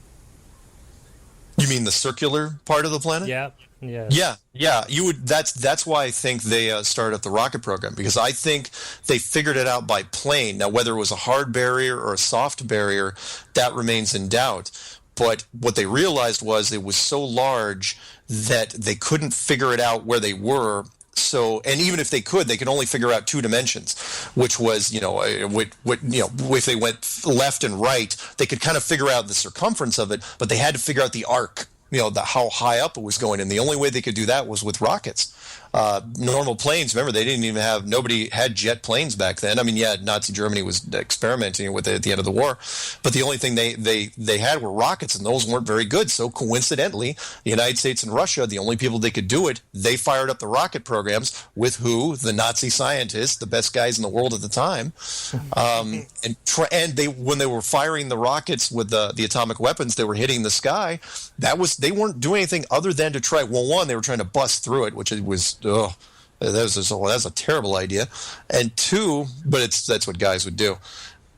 You mean the circular part of the planet? Yeah. Yeah. You would. That's why I think they started up the rocket program, because I think they figured it out by plane. Now, whether it was a hard barrier or a soft barrier, that remains in doubt. But what they realized was it was so large that they couldn't figure it out where they were. So, and even if they could only figure out two dimensions, which was, if they went left and right, they could kind of figure out the circumference of it, but they had to figure out the arc, how high up it was going. And the only way they could do that was with rockets. Normal planes, remember, nobody had jet planes back then. I mean, yeah, Nazi Germany was experimenting with it at the end of the war, but the only thing they had were rockets, and those weren't very good. So coincidentally, the United States and Russia, the only people they could do it, they fired up the rocket programs with who? The Nazi scientists, the best guys in the world at the time. When they were firing the rockets with the atomic weapons, they were hitting the sky. They weren't doing anything other than to try. Well, one, they were trying to bust through it, which was that's a terrible idea. And two, but that's what guys would do.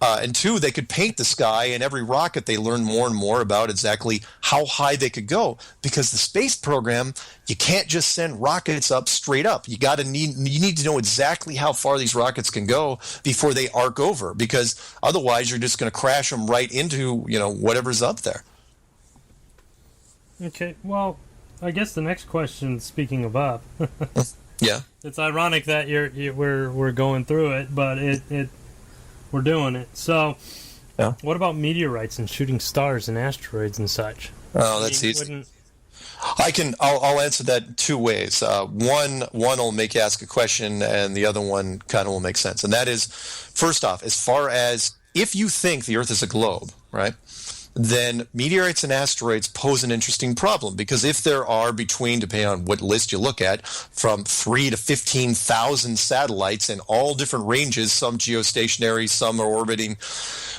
And two, they could paint the sky, and every rocket they learned more and more about exactly how high they could go. Because the space program, you can't just send rockets up straight up. You need to know exactly how far these rockets can go before they arc over, because otherwise you're just going to crash them right into whatever's up there. Okay, well, I guess the next question, speaking of up, yeah, it's ironic that we're going through it, but we're doing it. So, yeah. What about meteorites and shooting stars and asteroids and such? Oh, that's easy. I'll answer that two ways. One will make you ask a question, and the other one kind of will make sense. And that is, first off, as far as if you think the Earth is a globe, right? Then meteorites and asteroids pose an interesting problem, because if there are depending on what list you look at, from 3 to 15,000 satellites in all different ranges, some geostationary, some are orbiting,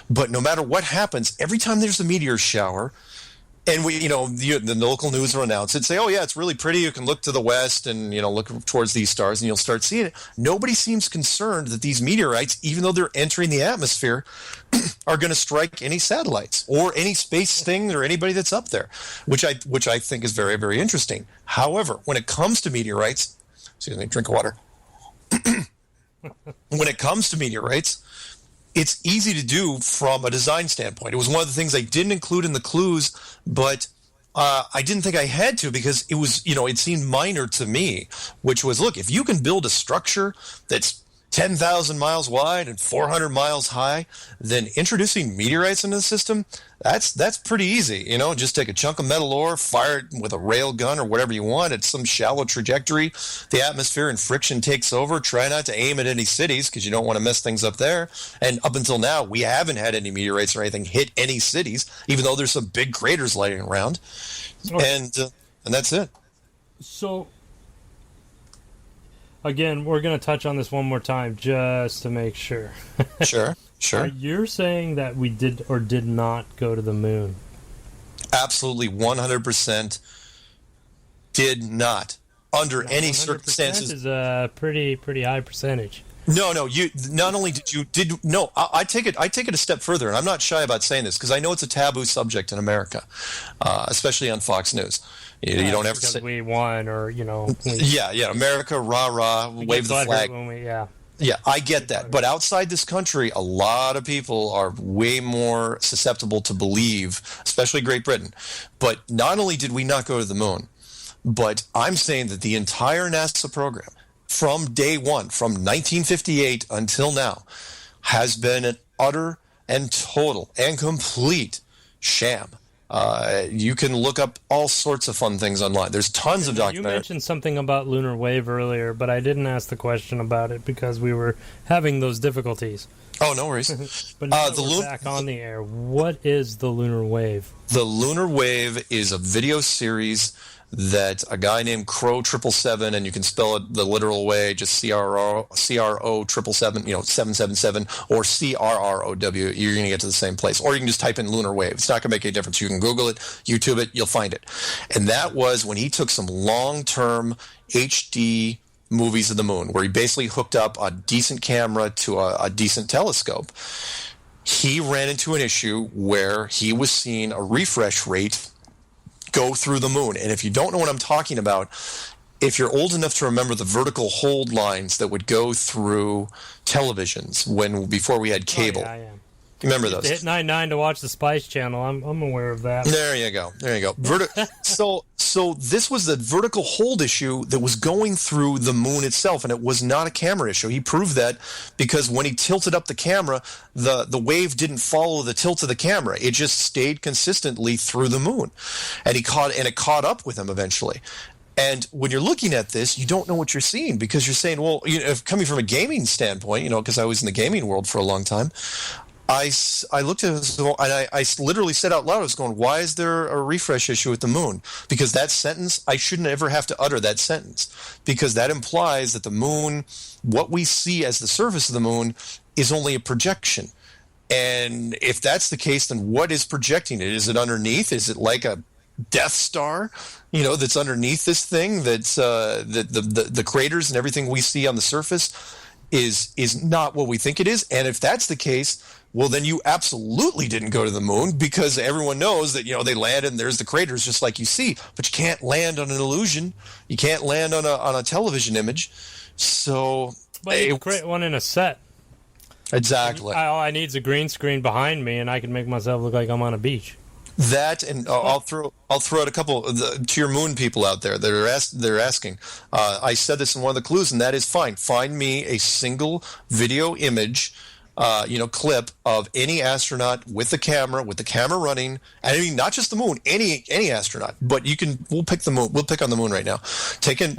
but no matter what happens, every time there's a meteor shower, and the local news will announce it, say, oh yeah, it's really pretty. You can look to the west and, look towards these stars and you'll start seeing it. Nobody seems concerned that these meteorites, even though they're entering the atmosphere, are going to strike any satellites or any space thing or anybody that's up there, which I think is very, very interesting. However, when it comes to meteorites, excuse me, drink of water. When it comes to meteorites, it's easy to do from a design standpoint. It was one of the things I didn't include in the clues, but I didn't think I had to, because it was, it seemed minor to me, which was, look, if you can build a structure that's 10,000 miles wide and 400 miles high, then introducing meteorites into the system, that's pretty easy. Just take a chunk of metal ore, fire it with a rail gun or whatever you want at some shallow trajectory. The atmosphere and friction takes over. Try not to aim at any cities, because you don't want to mess things up there. And up until now, we haven't had any meteorites or anything hit any cities, even though there's some big craters lighting around. And that's it. So, again, we're going to touch on this one more time just to make sure. Sure. You're saying that we did or did not go to the moon? Absolutely, 100%. Did not. Under any 100% circumstances. is a pretty high percentage. No. You not only I take it a step further, and I'm not shy about saying this because I know it's a taboo subject in America, especially on Fox News. You don't ever say we won, or yeah, America, rah, wave the flag. Yeah, I get that. But outside this country, a lot of people are way more susceptible to believe, especially Great Britain. But not only did we not go to the moon, but I'm saying that the entire NASA program, from day one, from 1958 until now, has been an utter and total and complete sham. You can look up all sorts of fun things online. There's tons of documentaries. You mentioned something about lunar wave earlier, but I didn't ask the question about it because we were having those difficulties. Oh, no worries. But now we're back on the air. What is the lunar wave? The lunar wave is a video series that a guy named Crow 777, and you can spell it the literal way, just CRO 777, 777, or CRROW. You're going to get to the same place. Or you can just type in lunar wave. It's not going to make any difference. You can Google it, YouTube it, you'll find it. And that was when he took some long-term HD movies of the moon, where he basically hooked up a decent camera to a decent telescope. He ran into an issue where he was seeing a refresh rate go through the moon. And if you don't know what I'm talking about, if you're old enough to remember the vertical hold lines that would go through televisions before we had cable. Oh, yeah. Remember those? Hit 99 to watch the Spice Channel. I'm aware of that. There you go. So this was the vertical hold issue that was going through the moon itself, and it was not a camera issue. He proved that because when he tilted up the camera, the wave didn't follow the tilt of the camera. It just stayed consistently through the moon, and it caught up with him eventually. And when you're looking at this, you don't know what you're seeing because you're saying, well, coming from a gaming standpoint, because I was in the gaming world for a long time, I looked at it and I literally said out loud, I was going, why is there a refresh issue with the moon? Because that sentence, I shouldn't ever have to utter that sentence, because that implies that the moon, what we see as the surface of the moon, is only a projection. And if that's the case, then what is projecting it? Is it underneath? Is it like a Death Star, that's underneath this thing, that's the craters and everything we see on the surface is not what we think it is? And if that's the case, well, then you absolutely didn't go to the moon, because everyone knows that, they landed and there's the craters just like you see, but you can't land on an illusion. You can't land on a television image. So, but you can create one in a set. Exactly. All I need is a green screen behind me, and I can make myself look like I'm on a beach. That, and I'll throw out a couple to your moon people out there that they're asking. I said this in one of the clues, and that is fine. Find me a single video image, clip of any astronaut with the camera running. And I mean, not just the moon, any astronaut. But we'll pick the moon. We'll pick on the moon right now. Take an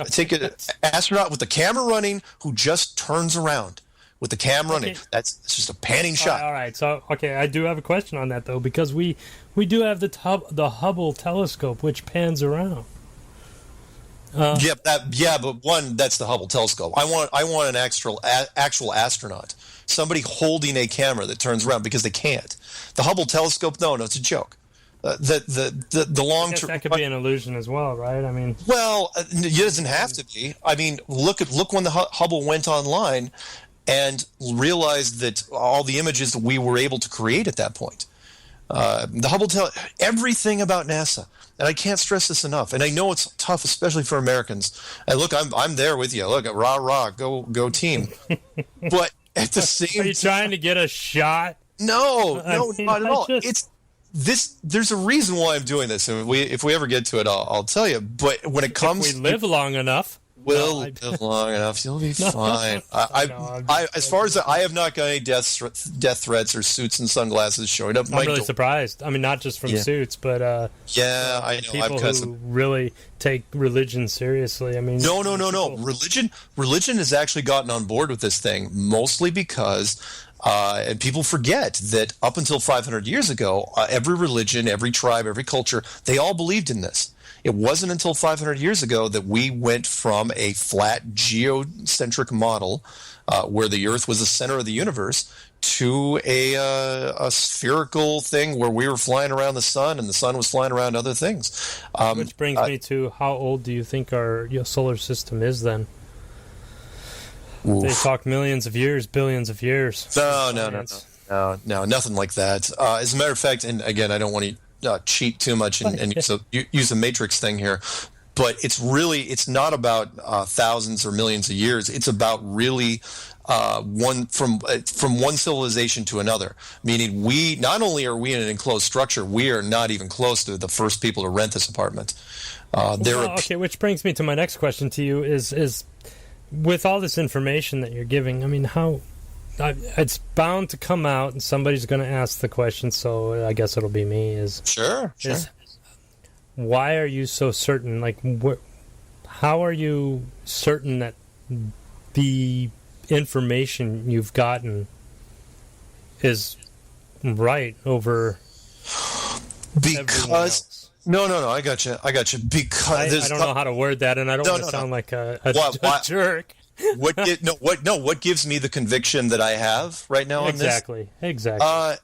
astronaut with the camera running who just turns around. With the cam running, that's just a panning shot. All right. So, I do have a question on that though, because we do have the Hubble telescope, which pans around. But that's the Hubble telescope. I want an actual astronaut, somebody holding a camera that turns around, because they can't. The Hubble telescope, no, it's a joke. The long term, that could be an illusion as well, right? I mean, well, it doesn't have to be. I mean, look when the Hubble went online and realized that all the images that we were able to create at that point. The Hubble everything about NASA, and I can't stress this enough. And I know it's tough, especially for Americans. And look, I'm there with you. Look, rah, go team. But at the same time, are you trying to get a shot? No, not at all. It's this. There's a reason why I'm doing this, and if we ever get to it, I'll tell you. But when it comes, if we live long enough. Live long enough, you'll be fine. As far as I have not got any death threats or suits and sunglasses showing up. I'm really surprised. I mean, not just from suits, but I know people who really take religion seriously. I mean, no. Religion has actually gotten on board with this thing, mostly because. And people forget that up until 500 years ago, every religion, every tribe, every culture, they all believed in this. It wasn't until 500 years ago that we went from a flat geocentric model where the Earth was the center of the universe to a spherical thing where we were flying around the sun and the sun was flying around other things. Which brings me to, how old do you think our solar system is then? Oof. They talk millions of years, billions of years. No, nothing like that. As a matter of fact, and again, I don't want to cheat too much and use a matrix thing here, but it's not about thousands or millions of years. It's about really from one civilization to another. Meaning, we not only are we in an enclosed structure, we are not even close to the first people to rent this apartment. Okay, which brings me to my next question to you: is with all this information that you're giving, I mean, how it's bound to come out, and somebody's going to ask the question. So I guess it'll be me. Sure. Why are you so certain? Like, how are you certain that the information you've gotten is right over everyone else? No, I got you. Because I don't know how to word that, and I don't want to sound like a jerk. What gives me the conviction that I have right now on this? Exactly.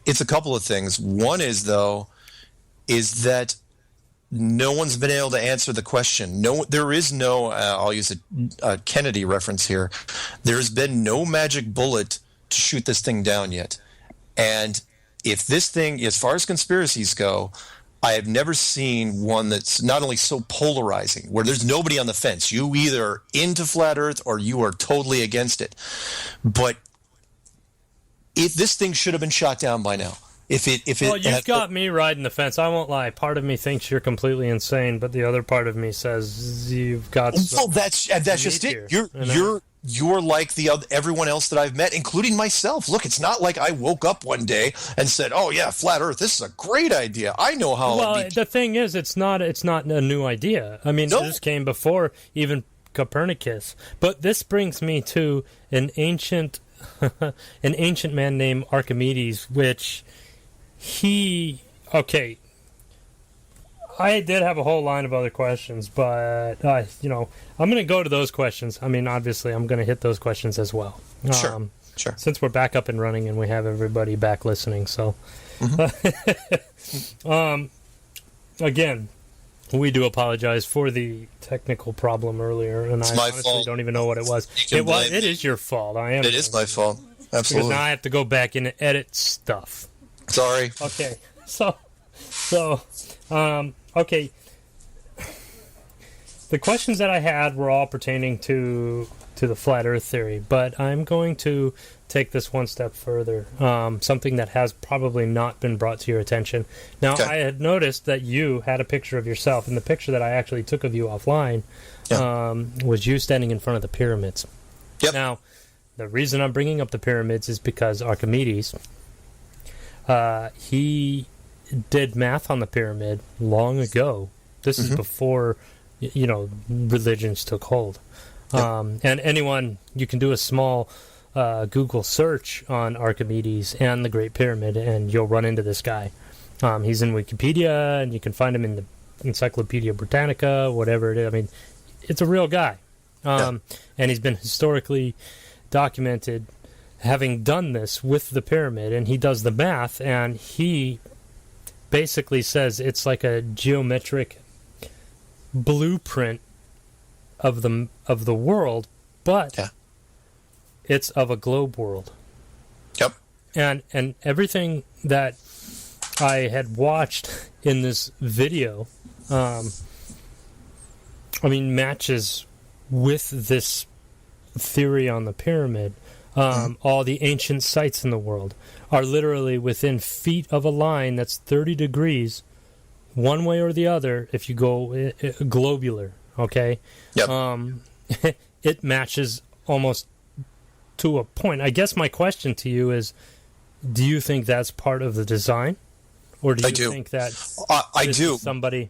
It's a couple of things. One is that no one's been able to answer the question. There is no. I'll use a Kennedy reference here. There's been no magic bullet to shoot this thing down yet. And if this thing, as far as conspiracies go, I have never seen one that's not only so polarizing, where there's nobody on the fence. You either into flat Earth or you are totally against it. If this thing should have been shot down by now. You've got me riding the fence. I won't lie. Part of me thinks you're completely insane, but the other part of me says you've got. Well, that's just it. You're like everyone else that I've met, including myself. Look, it's not like I woke up one day and said, "Oh yeah, flat Earth. This is a great idea. I know how." Well, the thing is, it's not a new idea. I mean, this came before even Copernicus. But this brings me to an ancient man named Archimedes, which I did have a whole line of other questions, but I'm going to go to those questions. I mean, obviously, I'm going to hit those questions as well. Sure. Since we're back up and running and we have everybody back listening, so again, we do apologize for the technical problem earlier, and I honestly don't even know what it was. It is your fault. It is my fault. Absolutely. Because now I have to go back and edit stuff. Sorry. Okay. Okay. The questions that I had were all pertaining to the flat Earth theory, but I'm going to take this one step further. Something that has probably not been brought to your attention. Now, okay. I had noticed that you had a picture of yourself, and the picture that I actually took of you offline was you standing in front of the pyramids. Yep. Now, the reason I'm bringing up the pyramids is because Archimedes, he did math on the pyramid long ago. This is before, religions took hold. And anyone, you can do a small Google search on Archimedes and the Great Pyramid, and you'll run into this guy. He's in Wikipedia, and you can find him in the Encyclopedia Britannica, whatever it is. I mean, it's a real guy. And he's been historically documented having done this with the pyramid, and he does the math, and he basically says it's like a geometric blueprint of the world, but it's of a globe world. Yep. And everything that I had watched in this video, matches with this theory on the pyramid. All the ancient sites in the world are literally within feet of a line that's 30 degrees one way or the other if you go globular, okay? Yep. It matches almost to a point. I guess my question to you is, do you think that's part of the design? Or do you think that I do. Somebody...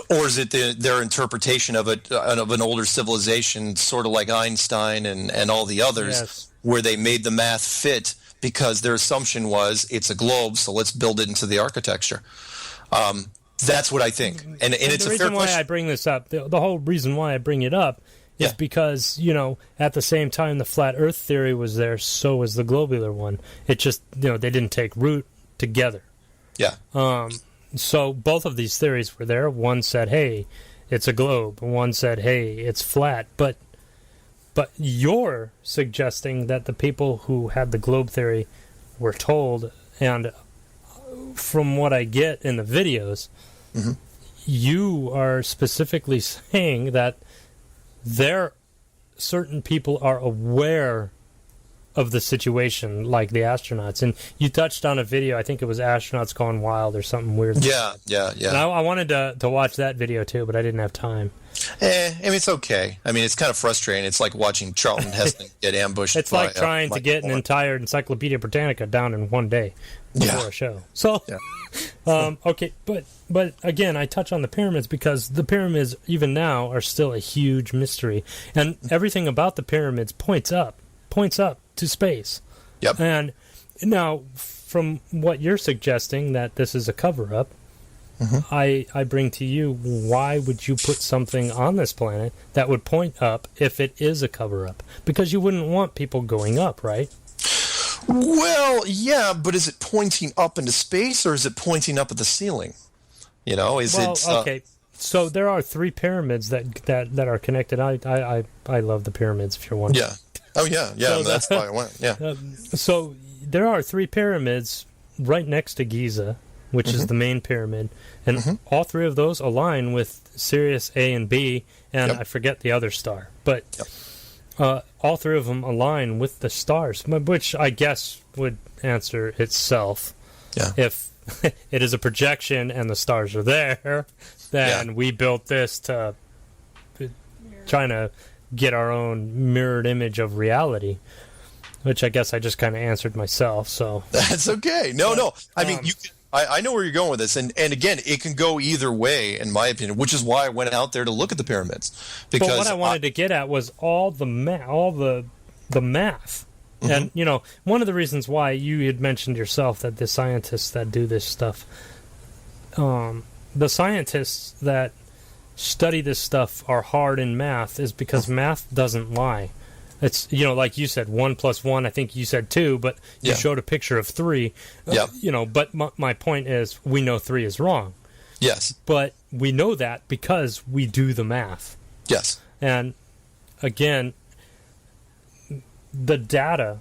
Or is it their interpretation of an older civilization, sort of like Einstein and all the others, where they made the math fit because their assumption was it's a globe, so let's build it into the architecture. That's what I think, and it's the a fair reason why question. I bring this up, the whole reason why I bring it up is Yeah. because, you know, at the same time the flat Earth theory was there, so was the globular one. It just, you know, they didn't take root together. Yeah. So both of these theories were there. One said, "Hey, it's a globe." One said, "Hey, it's flat." But you're suggesting that the people who had the globe theory were told, and from what I get in the videos, you are specifically saying that certain people are aware of the situation, like the astronauts. And you touched on a video, I think it was Astronauts Gone Wild or something weird. Yeah. And I wanted to watch that video too, but I didn't have time. I mean, it's okay. I mean, it's kind of frustrating. It's like watching Charlton Heston get ambushed. It's like trying to get an entire Encyclopedia Britannica down in one day before a show. So, okay, but again, I touch on the pyramids because the pyramids, even now, are still a huge mystery. And everything about the pyramids points up to space. Yep. And now, from what you're suggesting, that this is a cover-up, I bring to you, why would you put something on this planet that would point up if it is a cover-up? Because you wouldn't want people going up, right? Well, yeah, but is it pointing up into space or is it pointing up at the ceiling? You know, okay. So there are 3 pyramids that are connected. I love the pyramids, if you're wondering. Yeah. Oh, yeah. So that's why I went. Yeah. So there are 3 pyramids right next to Giza, which is the main pyramid, and all 3 of those align with Sirius A and B, and I forget the other star, but all 3 of them align with the stars, which I guess would answer itself. Yeah. If it is a projection and the stars are there, then we built this to trying to get our own mirrored image of reality, which I guess I just kind of answered myself. So that's okay. No. I mean, I know where you're going with this, and again, it can go either way, in my opinion, which is why I went out there to look at the pyramids. Because but what I wanted to get at was all the math. And, you know, one of the reasons why you had mentioned yourself that the scientists that do this stuff, the scientists that study this stuff are hard in math is because math doesn't lie. It's, you know, like you said, 1 + 1, I think you said 2, but you showed a picture of 3. You know, but my point is, we know 3 is wrong. Yes. But we know that because we do the math. Yes. And, again, the data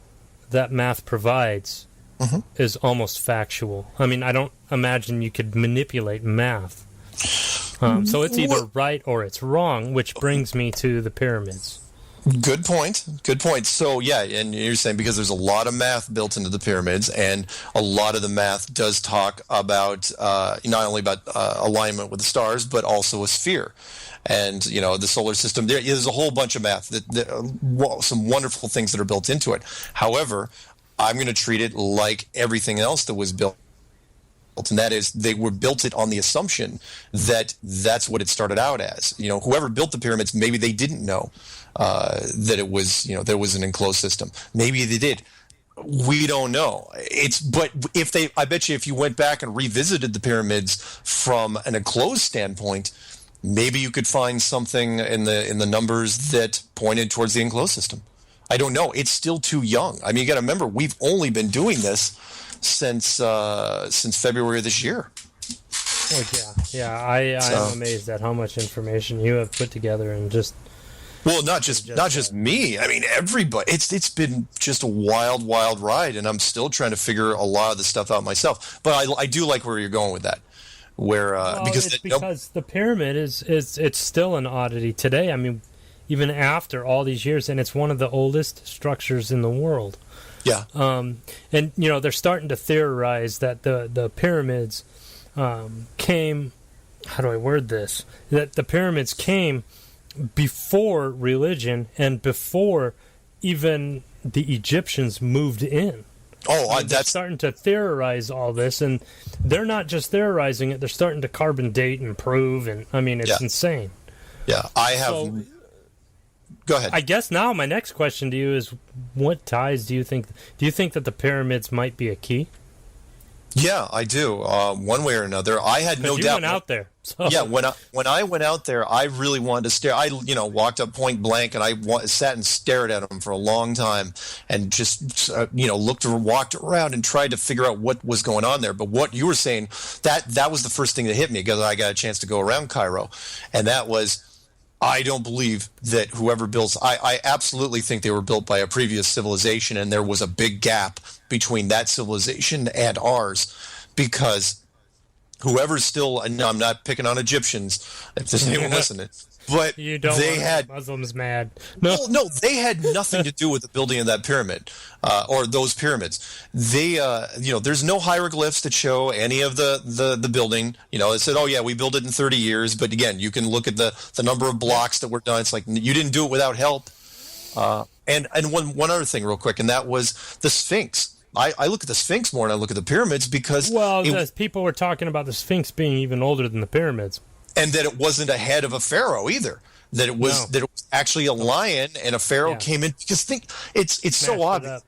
that math provides is almost factual. I mean, I don't imagine you could manipulate math. So it's either right or it's wrong, which brings me to the pyramids. Good point. So, yeah, and you're saying because there's a lot of math built into the pyramids, and a lot of the math does talk about not only about alignment with the stars, but also a sphere. And, you know, the solar system, there's a whole bunch of math, some wonderful things that are built into it. However, I'm going to treat it like everything else that was built. And that is, they were built it on the assumption that that's what it started out as. You know, whoever built the pyramids, maybe they didn't know that it was, you know, there was an enclosed system. Maybe they did. We don't know. But I bet you if you went back and revisited the pyramids from an enclosed standpoint, maybe you could find something in the numbers that pointed towards the enclosed system. I don't know. It's still too young. I mean, you got to remember, we've only been doing this since February of this year. I am amazed at how much information you have put together and just. Well, not just me. I mean, everybody. It's been just a wild ride, and I'm still trying to figure a lot of the stuff out myself. But I do like where you're going with that. Because the pyramid it's still an oddity today. I mean, even after all these years, and it's one of the oldest structures in the world. Yeah. And you know, they're starting to theorize that the pyramids came. How do I word this? That the pyramids came before religion and before even the Egyptians moved in. They're starting to theorize all this, and they're not just theorizing it; they're starting to carbon date and prove. And I mean, it's insane. Yeah, I have. So, go ahead. I guess now my next question to you is: what ties do you think? Do you think that the pyramids might be a key? Yeah, I do. One way or another, I had no You doubt. went out there. So. Yeah, when I went out there, I really wanted to stare. I walked up point blank, and I sat and stared at him for a long time, and just walked around and tried to figure out what was going on there. But what you were saying, that was the first thing that hit me, because I got a chance to go around Cairo, and that was, I don't believe that whoever builds. I absolutely think they were built by a previous civilization, and there was a big gap between that civilization and ours, because whoever's still, and I'm not picking on Egyptians if there's anyone listening, but You don't they want had Muslims mad. no, they had nothing to do with the building of that pyramid, or those pyramids. They, there's no hieroglyphs that show any of the building. It said, oh yeah, we built it in 30 years. But again, you can look at the number of blocks that were done. It's like, you didn't do it without help. And one other thing real quick, and that was the Sphinx. I look at the Sphinx more than I look at the pyramids, because people were talking about the Sphinx being even older than the pyramids. And that it wasn't a head of a pharaoh either. That it was actually a lion, and a pharaoh came in. Because it's so obvious.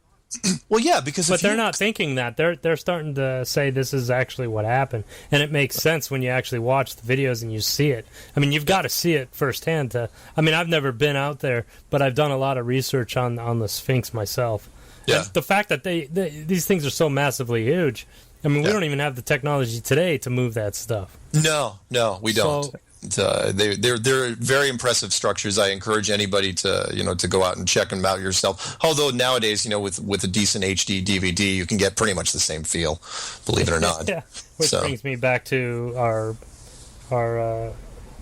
Well, yeah, because they're not thinking that. They're starting to say this is actually what happened, and it makes sense when you actually watch the videos and you see it. I mean, you've got to see it firsthand. I've never been out there, but I've done a lot of research on the Sphinx myself. Yeah. And the fact that these things are so massively huge. I mean, we don't even have the technology today to move that stuff. No, we don't. They're very impressive structures. I encourage anybody to go out and check them out yourself. Although nowadays, with a decent HD DVD, you can get pretty much the same feel, believe it or not. Yeah. Which brings me back to our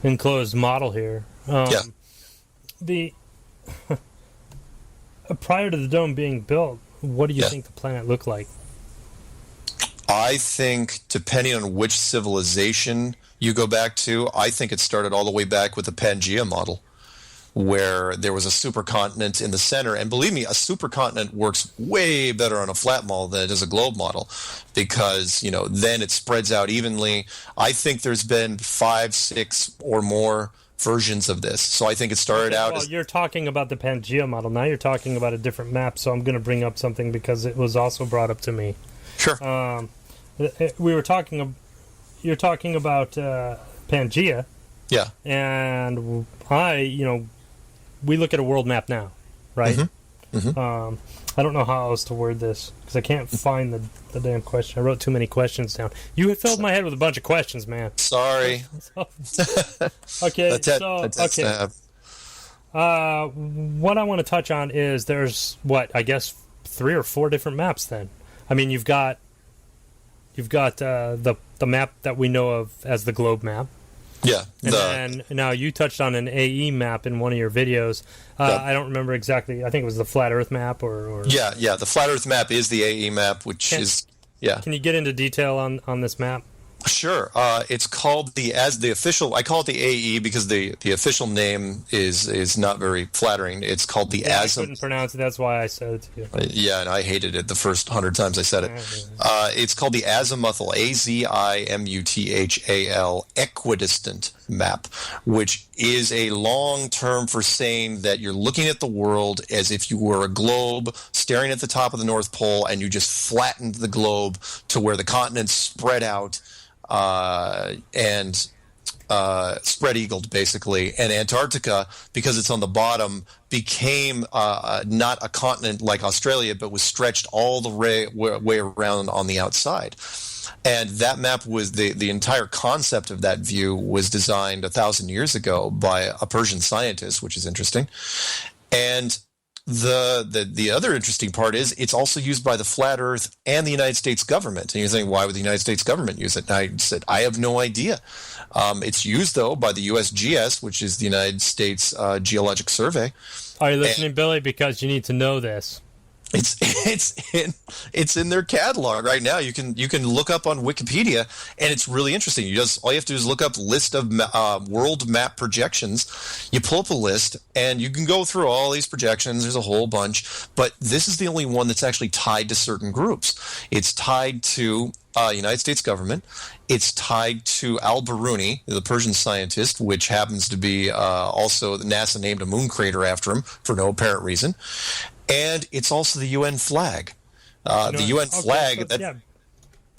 enclosed model here. The prior to the dome being built, what do you think the planet looked like? I think, depending on which civilization you go back to, I think it started all the way back with the Pangea model, where there was a supercontinent in the center. And believe me, a supercontinent works way better on a flat model than it does a globe model, because, then it spreads out evenly. I think there's been 5, 6 or more versions of this. So I think it started out as... you're talking about the Pangea model. Now you're talking about a different map, so I'm going to bring up something because it was also brought up to me. Sure. You're talking about Pangea. Yeah. And we look at a world map now, right? Mm-hmm. Mm-hmm. I don't know how else to word this because I can't find the damn question. I wrote too many questions down. You have filled my head with a bunch of questions, man. Sorry. Okay. What I want to touch on is there's I guess 3 or 4 different maps. Then, I mean, you've got the map that we know of as the globe map. Yeah. And then now you touched on an AE map in one of your videos. I don't remember exactly. I think it was the flat Earth map or... Yeah. The flat Earth map is the AE map, which is... Yeah. Can you get into detail on this map? Sure. It's called the official. I call it the AE because the official name is not very flattering. It's called the I couldn't pronounce it. That's why I said it to you. Yeah, and I hated it the first 100 times I said it. It's called the azimuthal, AZIMUTHAL, equidistant map, which is a long term for saying that you're looking at the world as if you were a globe staring at the top of the North Pole, and you just flattened the globe to where the continents spread out. And spread-eagled, basically. And Antarctica, because it's on the bottom, became not a continent like Australia, but was stretched all the way around on the outside. And that map was the entire concept of that view was designed 1,000 years ago by a Persian scientist, which is interesting. And the other interesting part is it's also used by the Flat Earth and the United States government. And you're saying, why would the United States government use it? And I said, I have no idea. It's used, though, by the USGS, which is the United States Geologic Survey. Are you listening, Billy? Because you need to know this. It's in their catalog right now. You can look up on Wikipedia, and it's really interesting. All you have to do is look up list of world map projections. You pull up a list, and you can go through all these projections. There's a whole bunch, but this is the only one that's actually tied to certain groups. It's tied to United States government. It's tied to Al-Biruni, the Persian scientist, which happens to be also NASA named a moon crater after him for no apparent reason. And it's also the UN flag. The UN flag.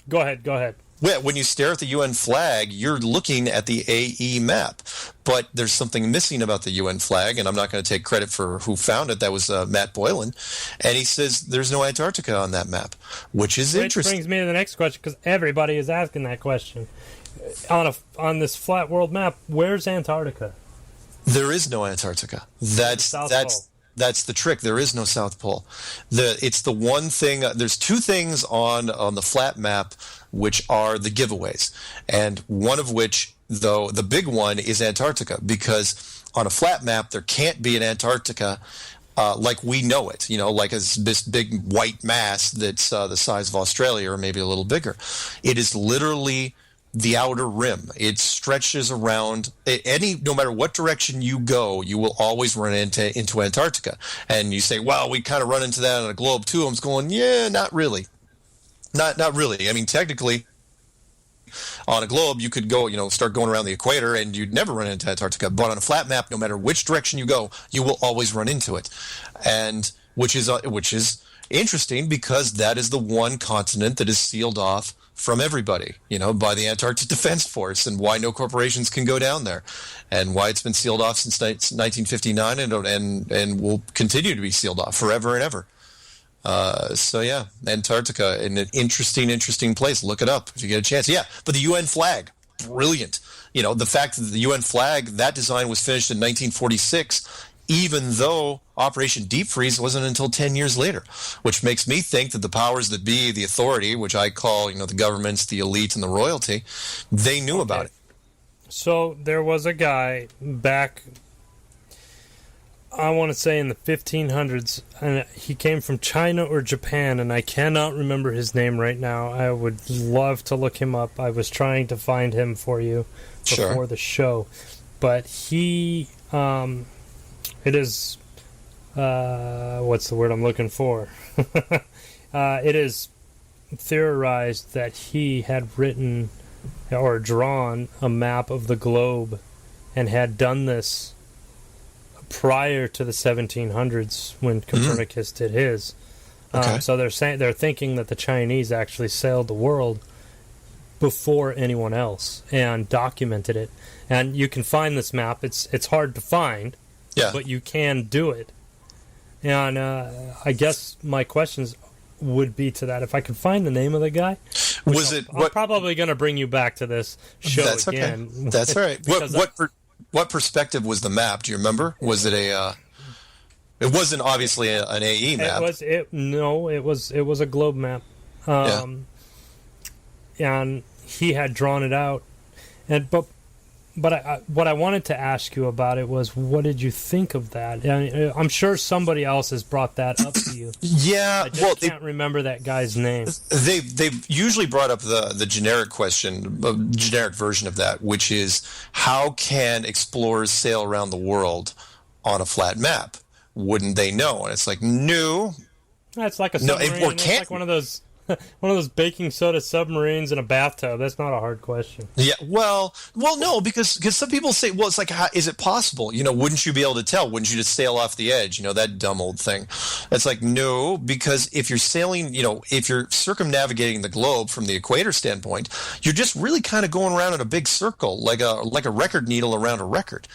Go ahead. When you stare at the UN flag, you're looking at the AE map. But there's something missing about the UN flag, and I'm not going to take credit for who found it. That was Matt Boylan. And he says there's no Antarctica on that map, which is interesting. Which brings me to the next question, because everybody is asking that question. On this flat world map, where's Antarctica? There is no Antarctica. That's the trick. There is no South Pole. It's the one thing. There's two things on the flat map which are the giveaways, and one of which, though, the big one is Antarctica, because on a flat map there can't be an Antarctica like we know it. Like this big white mass that's the size of Australia or maybe a little bigger. It is literally the outer rim. It stretches around no matter what direction you go, you will always run into Antarctica. And you say, well, we kind of run into that on a globe too. I'm going, yeah, not really. Not really. I mean, technically, on a globe, you could go, start going around the equator and you'd never run into Antarctica. But on a flat map, no matter which direction you go, you will always run into it. And which is interesting, because that is the one continent that is sealed off from everybody, by the Antarctic Defense Force, and why no corporations can go down there, and why it's been sealed off since 1959 and will continue to be sealed off forever and ever. So yeah, Antarctica, an interesting place. Look it up if you get a chance. Yeah, but the UN flag, brilliant. The fact that the UN flag, that design was finished in 1946, even though Operation Deep Freeze wasn't until 10 years later, which makes me think that the powers that be, the authority, which I call, the governments, the elite, and the royalty, they knew about it. So there was a guy back, I want to say in the 1500s, and he came from China or Japan, and I cannot remember his name right now. I would love to look him up. I was trying to find him for you before the show. But he, it is, what's the word I'm looking for? It is theorized that he had written or drawn a map of the globe and had done this prior to the 1700s when Copernicus did his. Okay. So they're thinking that the Chinese actually sailed the world before anyone else and documented it. And you can find this map. It's hard to find, but you can do it. And I guess my questions would be to that. If I could find the name of the guy, I'm probably going to bring you back to this show that's again. Okay. That's all right. What perspective was the map? Do you remember? Was it a? It wasn't obviously an AE map. It was a globe map. And he had drawn it out, but what I wanted to ask you about it was, what did you think of that? And I'm sure somebody else has brought that up to you. Yeah, I can't remember that guy's name. They've usually brought up the generic question, generic version of that, which is, how can explorers sail around the world on a flat map? Wouldn't they know? And it's like, no. That's like a submarine. It's like one of those baking soda submarines in a bathtub. That's not a hard question. Yeah, well, no, because some people say, well, it's like, is it possible? Wouldn't you be able to tell? Wouldn't you just sail off the edge? That dumb old thing. It's like, no, because if you're sailing, if you're circumnavigating the globe from the equator standpoint, you're just really kind of going around in a big circle, like a record needle around a record.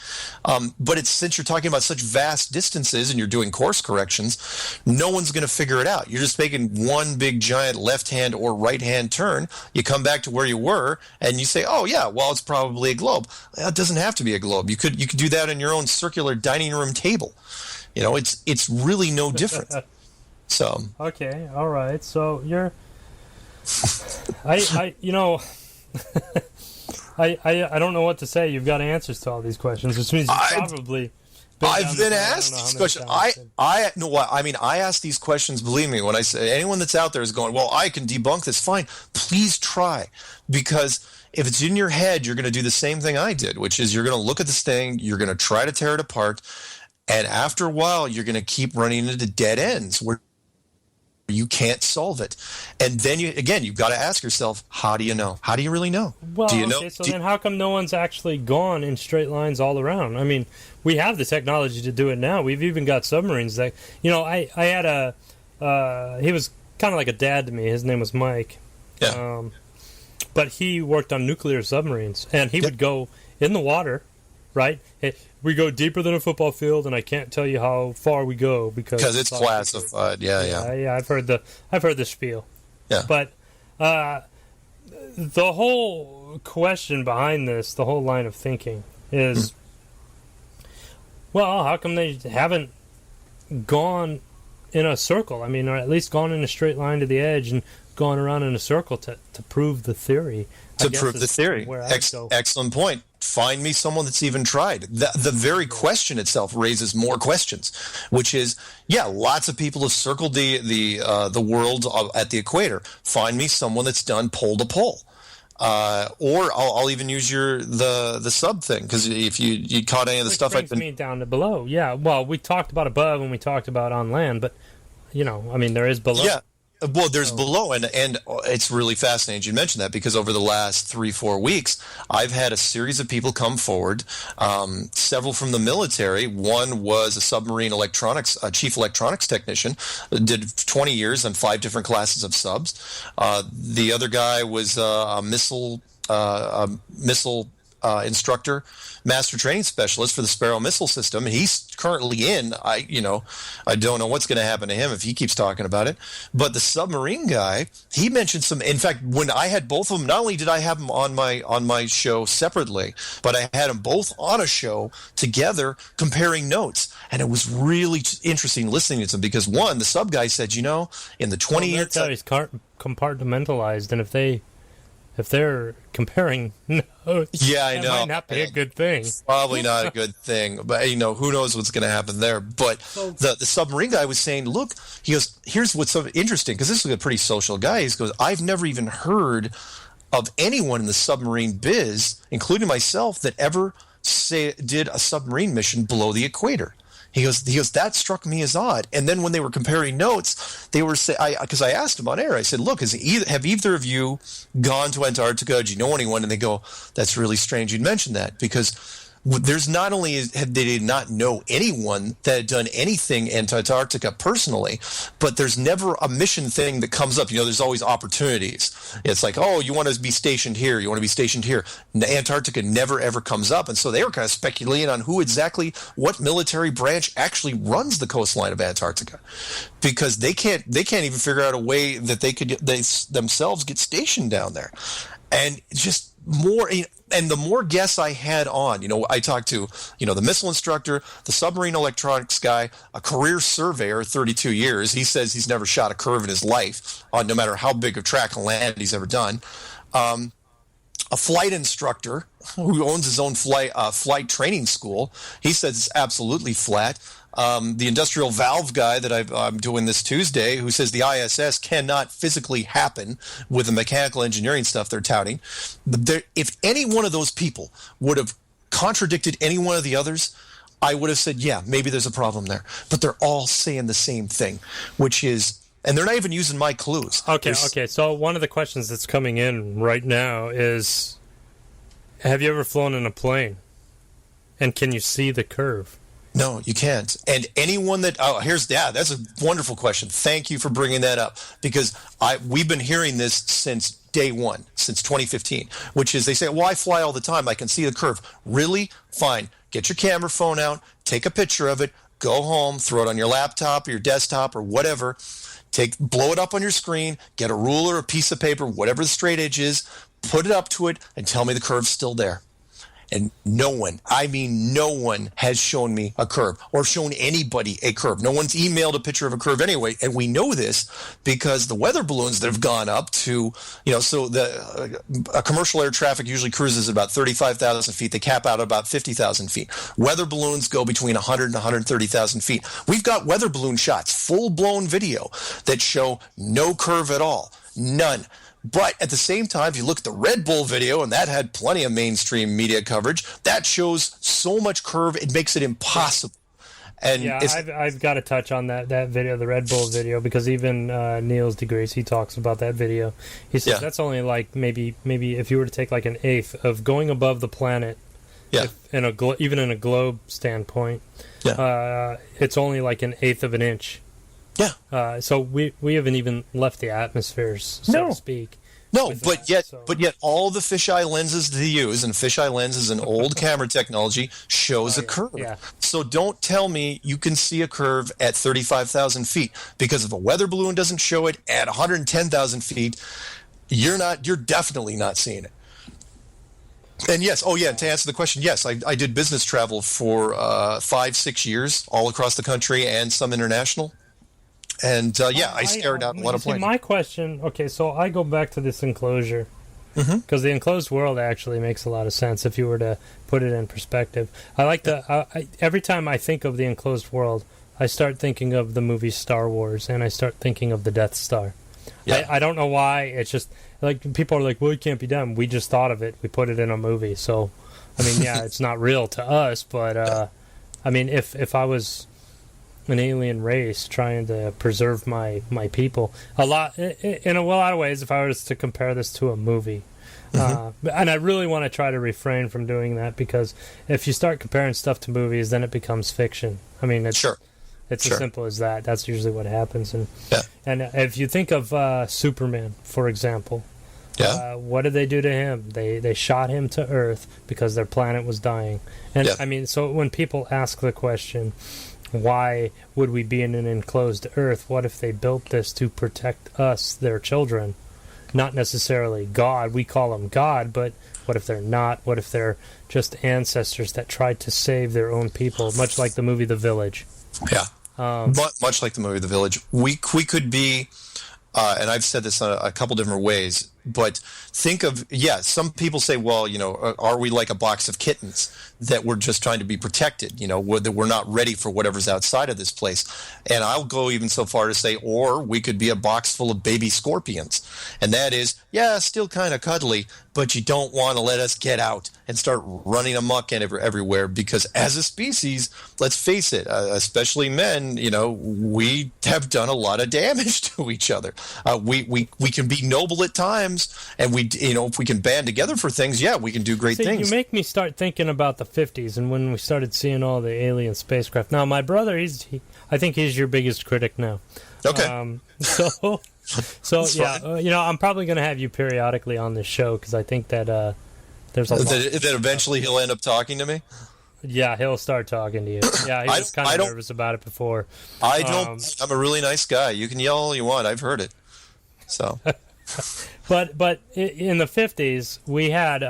But since you're talking about such vast distances and you're doing course corrections, no one's going to figure it out. You're just making one big giant left-hand or right-hand turn. You come back to where you were, and you say, "Oh yeah, well, it's probably a globe." It doesn't have to be a globe. You could do that on your own circular dining room table. It's really no different. So okay, all right. So you're, I don't know what to say. You've got answers to all these questions, which means you probably. I've been asked these questions. I ask these questions, believe me, when I say anyone that's out there is going, well, I can debunk this, fine. Please try. Because if it's in your head, you're going to do the same thing I did, which is you're going to look at this thing, you're going to try to tear it apart, and after a while, you're going to keep running into dead ends where you can't solve it. And then you've got to ask yourself, how do you know? How do you really know? Well, do you know? Okay, so then how come no one's actually gone in straight lines all around? I mean, we have the technology to do it now. We've even got submarines that, I had he was kind of like a dad to me. His name was Mike. Yeah. But he worked on nuclear submarines, and he would go in the water, right? We go deeper than a football field, and I can't tell you how far we go because it's classified. Yeah. I've heard the spiel. Yeah. But the whole question behind this, the whole line of thinking is, well, how come they haven't gone in a circle? I mean, or at least gone in a straight line to the edge and gone around in a circle to prove the theory. Excellent point. Find me someone that's even tried. The very question itself raises more questions, which is, lots of people have circled the world at the equator. Find me someone that's done pole to pole. Or I'll even use the sub thing, because if you caught any of the stuff brings me down to below. Yeah, well, we talked about above and we talked about on land, but there is below. Yeah. Well, there's below, and it's really fascinating you mentioned that, because over the last 3-4 weeks, I've had a series of people come forward, several from the military. One was a submarine chief electronics technician, did 20 years on 5 different classes of subs. The other guy was a missile instructor, master training specialist for the Sparrow missile system, and he's currently in. I don't know what's going to happen to him if he keeps talking about it. But the submarine guy, he mentioned some. In fact, when I had both of them, not only did I have them on my show separately, but I had them both on a show together comparing notes, and it was really interesting listening to them, because one, the sub guy said, in the 20 years, it's compartmentalized, and if they're comparing notes, I know, might not be a good thing. Probably not a good thing, but who knows what's going to happen there. But the submarine guy was saying, look, he goes, here's what's so interesting, because this is a pretty social guy. He goes, I've never even heard of anyone in the submarine biz, including myself, that ever did a submarine mission below the equator. He goes, that struck me as odd. And then when they were comparing notes, they were because I asked him on air, I said, look, have either of you gone to Antarctica? Do you know anyone? And they go, that's really strange you'd mention that, because there's not only had they not know anyone that had done anything in Antarctica personally, but there's never a mission thing that comes up. There's always opportunities. It's like, oh, you want to be stationed here, you want to be stationed here. Antarctica never ever comes up, and so they were kind of speculating on what military branch actually runs the coastline of Antarctica, because they can't even figure out a way that they themselves get stationed down there. And just more, and the more guests I had on, I talked to, the missile instructor, the submarine electronics guy, a career surveyor, 32 years. He says he's never shot a curve in his life, no matter how big of track and land he's ever done. A flight instructor who owns his own flight training school. He says it's absolutely flat. The industrial valve guy that I'm doing this Tuesday, who says the ISS cannot physically happen with the mechanical engineering stuff they're touting. If any one of those people would have contradicted any one of the others, I would have said, yeah, maybe there's a problem there. But they're all saying the same thing, which is, and they're not even using my clues. Okay. So one of the questions that's coming in right now is, have you ever flown in a plane? And can you see the curve? No, you can't. And anyone that's a wonderful question. Thank you for bringing that up, because we've been hearing this since day one, since 2015, which is they say, well, I fly all the time, I can see the curve. Really? Fine. Get your camera phone out, take a picture of it, go home, throw it on your laptop or your desktop or whatever, blow it up on your screen, get a ruler, a piece of paper, whatever the straight edge is, put it up to it, and tell me the curve's still there. And no one has shown me a curve or shown anybody a curve. No one's emailed a picture of a curve anyway. And we know this because the weather balloons that have gone up to, a commercial air traffic usually cruises at about 35,000 feet. They cap out at about 50,000 feet. Weather balloons go between 100 and 130,000 feet. We've got weather balloon shots, full-blown video that show no curve at all. None. But at the same time, if you look at the Red Bull video, and that had plenty of mainstream media coverage, that shows so much curve, it makes it impossible. And I've got to touch on that video, the Red Bull video, because even Niels deGrasse, he talks about that video. He says that's only like maybe if you were to take like an eighth of going above the planet, even in a globe standpoint, it's only like an eighth of an inch. Yeah. So we haven't even left the atmosphere, so to speak. No, with but that, yet all the fisheye lenses they use, and fisheye lens is an old camera technology, shows a curve. Yeah. So don't tell me you can see a curve at 35,000 feet, because if a weather balloon doesn't show it at 110,000 feet, you're definitely not seeing it. And yes, to answer the question, yes, I did business travel for 5-6 years all across the country and some international. And I stared out a lot of planes. My question, so I go back to this enclosure, because the enclosed world actually makes a lot of sense if you were to put it in perspective. I like every time I think of the enclosed world, I start thinking of the movie Star Wars, and I start thinking of the Death Star. Yeah. I don't know why. It's just like people are like, well, it can't be done. We just thought of it. We put it in a movie. So, I mean, yeah, it's not real to us, but I mean, if I was an alien race trying to preserve my people, in a lot of ways, if I was to compare this to a movie, and I really want to try to refrain from doing that, because if you start comparing stuff to movies, then it becomes fiction. I mean, it's as simple as that. That's usually what happens. And if you think of Superman, for example, what did they do to him? They shot him to Earth because their planet was dying. And I mean, so when people ask the question, why would we be in an enclosed Earth? What if they built this to protect us, their children? Not necessarily God. We call them God, but what if they're not? What if they're just ancestors that tried to save their own people, much like the movie The Village? Yeah. But much like the movie The Village, we could be, and I've said this a couple different ways, but think of, some people say, well, are we like a box of kittens that we're just trying to be protected, that we're not ready for whatever's outside of this place? And I'll go even so far to say, or we could be a box full of baby scorpions. And that is, still kind of cuddly, but you don't want to let us get out and start running amok everywhere, because as a species, let's face it, especially men, we have done a lot of damage to each other. We can be noble at times, and if we can band together for things, we can do great things. You make me start thinking about the 50s and when we started seeing all the alien spacecraft. Now, my brother, I think he's your biggest critic now. Okay. So I'm probably going to have you periodically on this show, because I think that there's a lot. That eventually he'll end up talking to me? Yeah, he'll start talking to you. Yeah, he was kind of nervous about it before. I don't. I'm a really nice guy. You can yell all you want. I've heard it. So. But in the 50s, we had...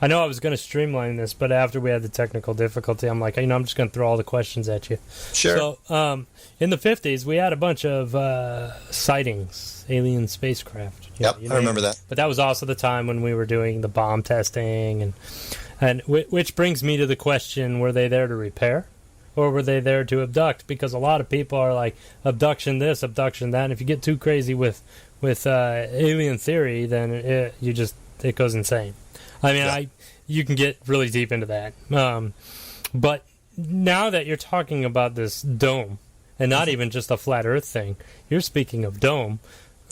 I know I was going to streamline this, but after we had the technical difficulty, I'm like, I'm just going to throw all the questions at you. Sure. So, in the 50s, we had a bunch of sightings, alien spacecraft. I remember that. But that was also the time when we were doing the bomb testing, and which brings me to the question: were they there to repair, or were they there to abduct? Because a lot of people are like, abduction this, abduction that. And if you get too crazy with alien theory, then it goes insane. I mean, you can get really deep into that. But now that you're talking about this dome, and not even just a flat Earth thing, you're speaking of dome.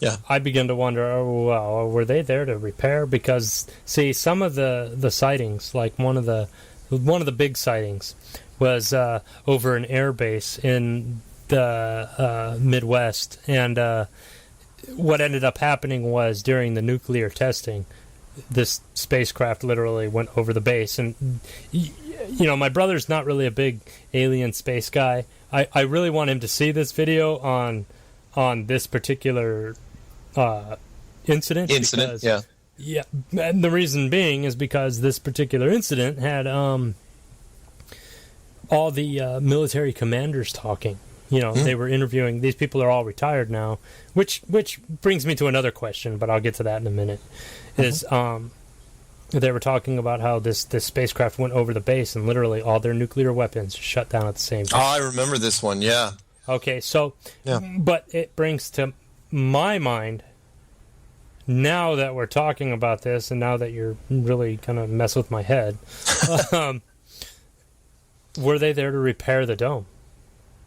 Yeah. I begin to wonder, were they there to repair? Because, see, some of the sightings, like one of the big sightings, was over an air base in the Midwest, and what ended up happening was during the nuclear testing, this spacecraft literally went over the base. And my brother's not really a big alien space guy. I really want him to see this video on this particular incident. Because, yeah. And the reason being is because this particular incident had all the military commanders talking. They were interviewing. These people are all retired now, which brings me to another question, but I'll get to that in a minute. Is they were talking about how this spacecraft went over the base and literally all their nuclear weapons shut down at the same time. Oh, I remember this one, yeah. Okay, so, but it brings to my mind, now that we're talking about this and now that you're really kind of mess with my head, were they there to repair the dome?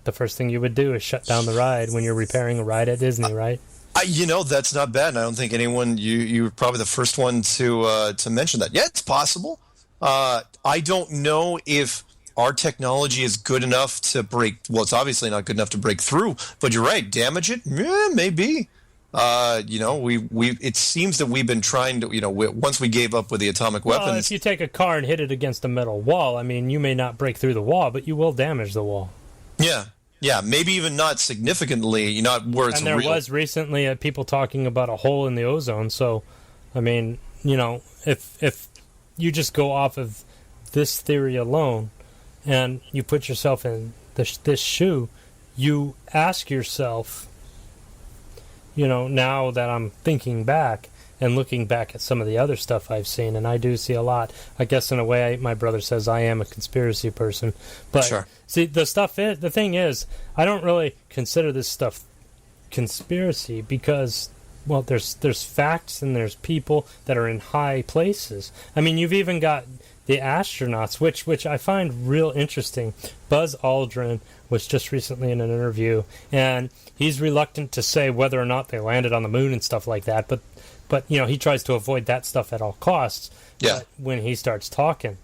The first thing you would do is shut down the ride when you're repairing a ride at Disney, right? That's not bad. And I don't think anyone, you were probably the first one to mention that. Yeah, it's possible. I don't know if our technology is good enough to break, well, it's obviously not good enough to break through, but you're right, damage it? Yeah, maybe. it seems that we've been trying to, once we gave up with the atomic weapons. Well, if you take a car and hit it against a metal wall, I mean, you may not break through the wall, but you will damage the wall. Yeah, maybe even not significantly, not where it's real. And there was recently people talking about a hole in the ozone. So, I mean, if you just go off of this theory alone, and you put yourself in this shoe, you ask yourself, now that I'm thinking back and looking back at some of the other stuff I've seen, and I do see a lot. I guess in a way, my brother says I am a conspiracy person. But sure. See, the thing is, I don't really consider this stuff conspiracy because, well, there's facts and there's people that are in high places. I mean, you've even got the astronauts, which I find real interesting. Buzz Aldrin was just recently in an interview, and he's reluctant to say whether or not they landed on the moon and stuff like that. But he tries to avoid that stuff at all costs. Yeah. But when he starts talking,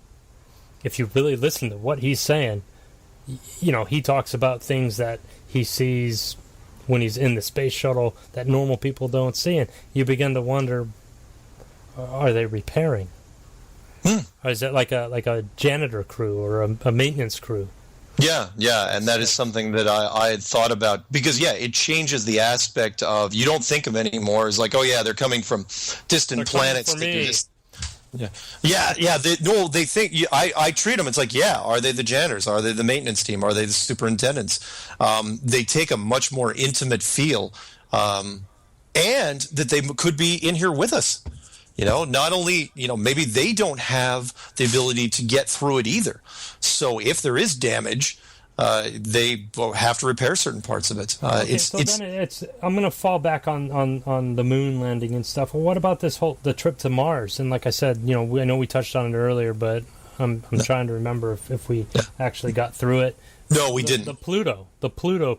if you really listen to what he's saying, he talks about things that he sees when he's in the space shuttle that normal people don't see, and you begin to wonder, are they repairing? Or is it like a janitor crew or a maintenance crew? Yeah, and that is something that I had thought about because, it changes the aspect of you don't think of anymore as like, oh, yeah, they're coming from distant planets. They think I treat them. It's like, are they the janitors? Are they the maintenance team? Are they the superintendents? They take a much more intimate feel, and that they could be in here with us. Not only, maybe they don't have the ability to get through it either. So if there is damage, they have to repair certain parts of it. I'm going to fall back on the moon landing and stuff. Well, what about the trip to Mars? And like I said, I know we touched on it earlier, but I'm trying to remember if we actually got through it. No, we didn't. The Pluto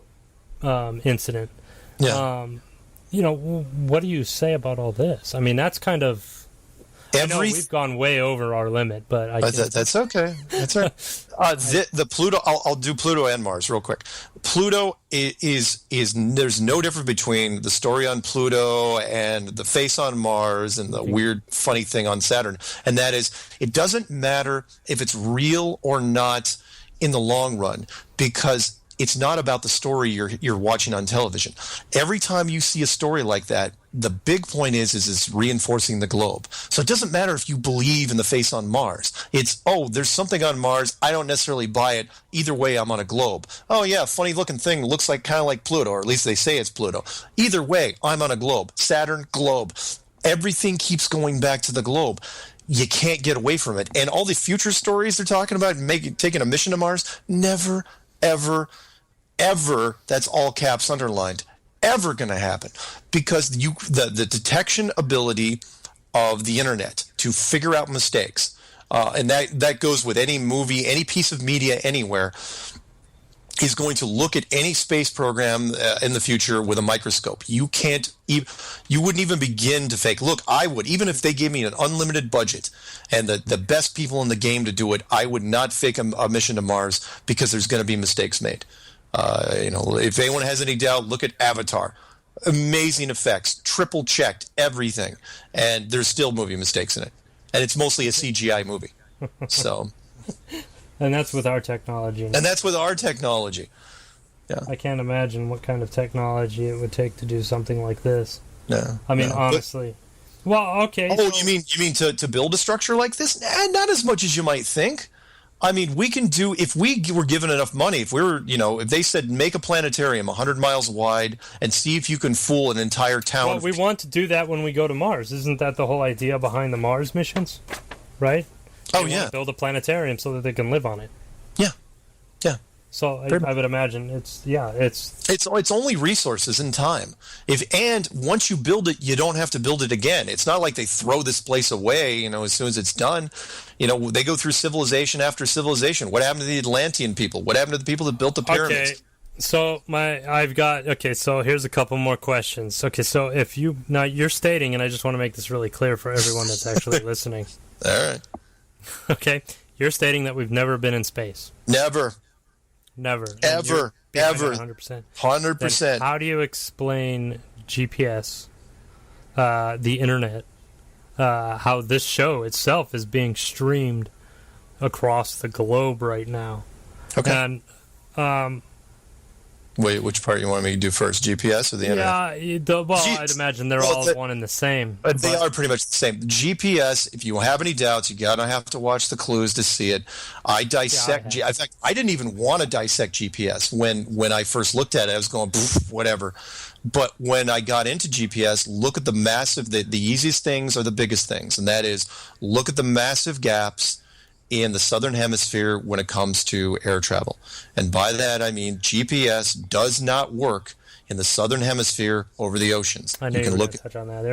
incident. Yeah. What do you say about all this? I mean, that's kind of... I know we've gone way over our limit, but that's okay. That's all right. The Pluto, I'll do Pluto and Mars real quick. Pluto is there's no difference between the story on Pluto and the face on Mars and the weird, funny thing on Saturn. And that is, it doesn't matter if it's real or not in the long run, because it's not about the story you're watching on television. Every time you see a story like that, the big point is it's reinforcing the globe. So it doesn't matter if you believe in the face on Mars. It's, there's something on Mars. I don't necessarily buy it. Either way, I'm on a globe. Oh, yeah, funny looking thing. Looks like kind of like Pluto, or at least they say it's Pluto. Either way, I'm on a globe. Saturn, globe. Everything keeps going back to the globe. You can't get away from it. And all the future stories they're talking about, taking a mission to Mars, never, ever, that's all caps underlined, ever going to happen, because the detection ability of the internet to figure out mistakes, and that goes with any movie, any piece of media anywhere, is going to look at any space program in the future with a microscope. You wouldn't even begin to fake. Look, I would, even if they gave me an unlimited budget and the best people in the game to do it, I would not fake a mission to Mars, because there's going to be mistakes made. If anyone has any doubt, look at Avatar. Amazing effects, triple checked everything, and there's still movie mistakes in it, and it's mostly a CGI movie. So, and that's with our technology. Yeah, I can't imagine what kind of technology it would take to do something like this. No, I mean, honestly. Well, okay. Oh, you mean to build a structure like this? Not as much as you might think. I mean, we can do, if we were given enough money, if they said make a planetarium 100 miles wide and see if you can fool an entire town. Well, we want to do that when we go to Mars. Isn't that the whole idea behind the Mars missions? Right? They want to build a planetarium so that they can live on it. Yeah. So I would imagine it's only resources and time. And once you build it, you don't have to build it again. It's not like they throw this place away, as soon as it's done. They go through civilization after civilization. What happened to the Atlantean people? What happened to the people that built the pyramids? Okay. So so here's a couple more questions. Okay, so you're stating, and I just want to make this really clear for everyone that's actually listening. All right. Okay, you're stating that we've never been in space. Never. Ever. 100%. How do you explain GPS, the internet, how this show itself is being streamed across the globe right now. Okay. And wait, which part you want me to do first, GPS or the internet? Yeah, I'd imagine they're all one and the same. But they are pretty much the same. GPS, if you have any doubts, you gotta have to watch the clues to see it. I dissect. In fact, I didn't even want to dissect GPS when I first looked at it. I was going, whatever. But when I got into GPS, look at the massive. The easiest things are the biggest things, and that is look at the massive gaps in the southern hemisphere when it comes to air travel. And by that I mean GPS does not work in the southern hemisphere over the oceans. I know you can touch on that.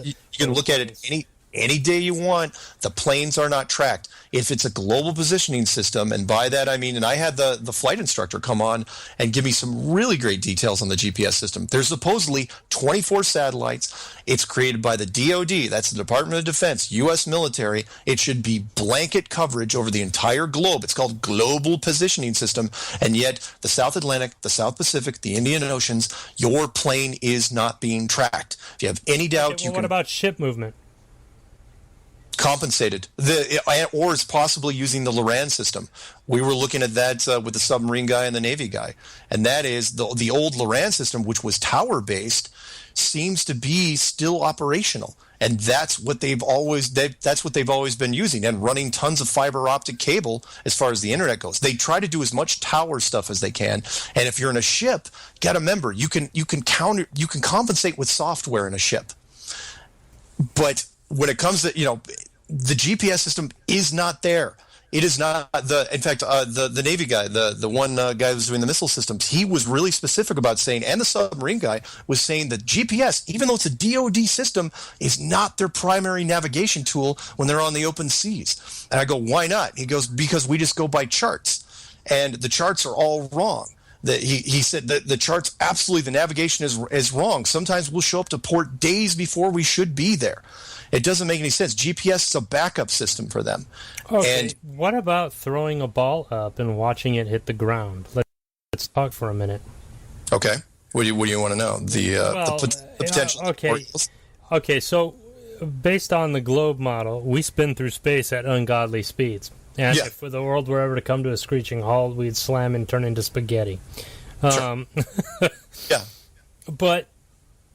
You can look at it any day you want. The planes are not tracked. If it's a global positioning system, and by that I mean, and I had the flight instructor come on and give me some really great details on the GPS system. There's supposedly 24 satellites. It's created by the DoD, that's the Department of Defense, U.S. military. It should be blanket coverage over the entire globe. It's called Global Positioning System, and yet the South Atlantic, the South Pacific, the Indian Oceans, your plane is not being tracked. If you have any doubt, what about ship movement? Compensated, or is possibly using the Loran system. We were looking at that with the submarine guy and the Navy guy, and that is the old Loran system, which was tower based, seems to be still operational, and that's what they've always been using, and running tons of fiber optic cable as far as the internet goes. They try to do as much tower stuff as they can, and if you're in a ship, got to remember you can compensate with software in a ship, but when it comes to, the GPS system is not there. It is not in fact, the Navy guy, the one guy who was doing the missile systems, he was really specific about saying, and the submarine guy was saying that GPS, even though it's a DoD system, is not their primary navigation tool when they're on the open seas. And I go, why not? He goes, because we just go by charts, and the charts are all wrong. He said that the charts, absolutely, the navigation is wrong. Sometimes we'll show up to port days before we should be there. It doesn't make any sense. GPS is a backup system for them. Okay, and what about throwing a ball up and watching it hit the ground? Let's talk for a minute. Okay. What do you want to know? The potential. Okay, so based on the globe model, we spin through space at ungodly speeds. And if the world were ever to come to a screeching halt, we'd slam and turn into spaghetti. Sure.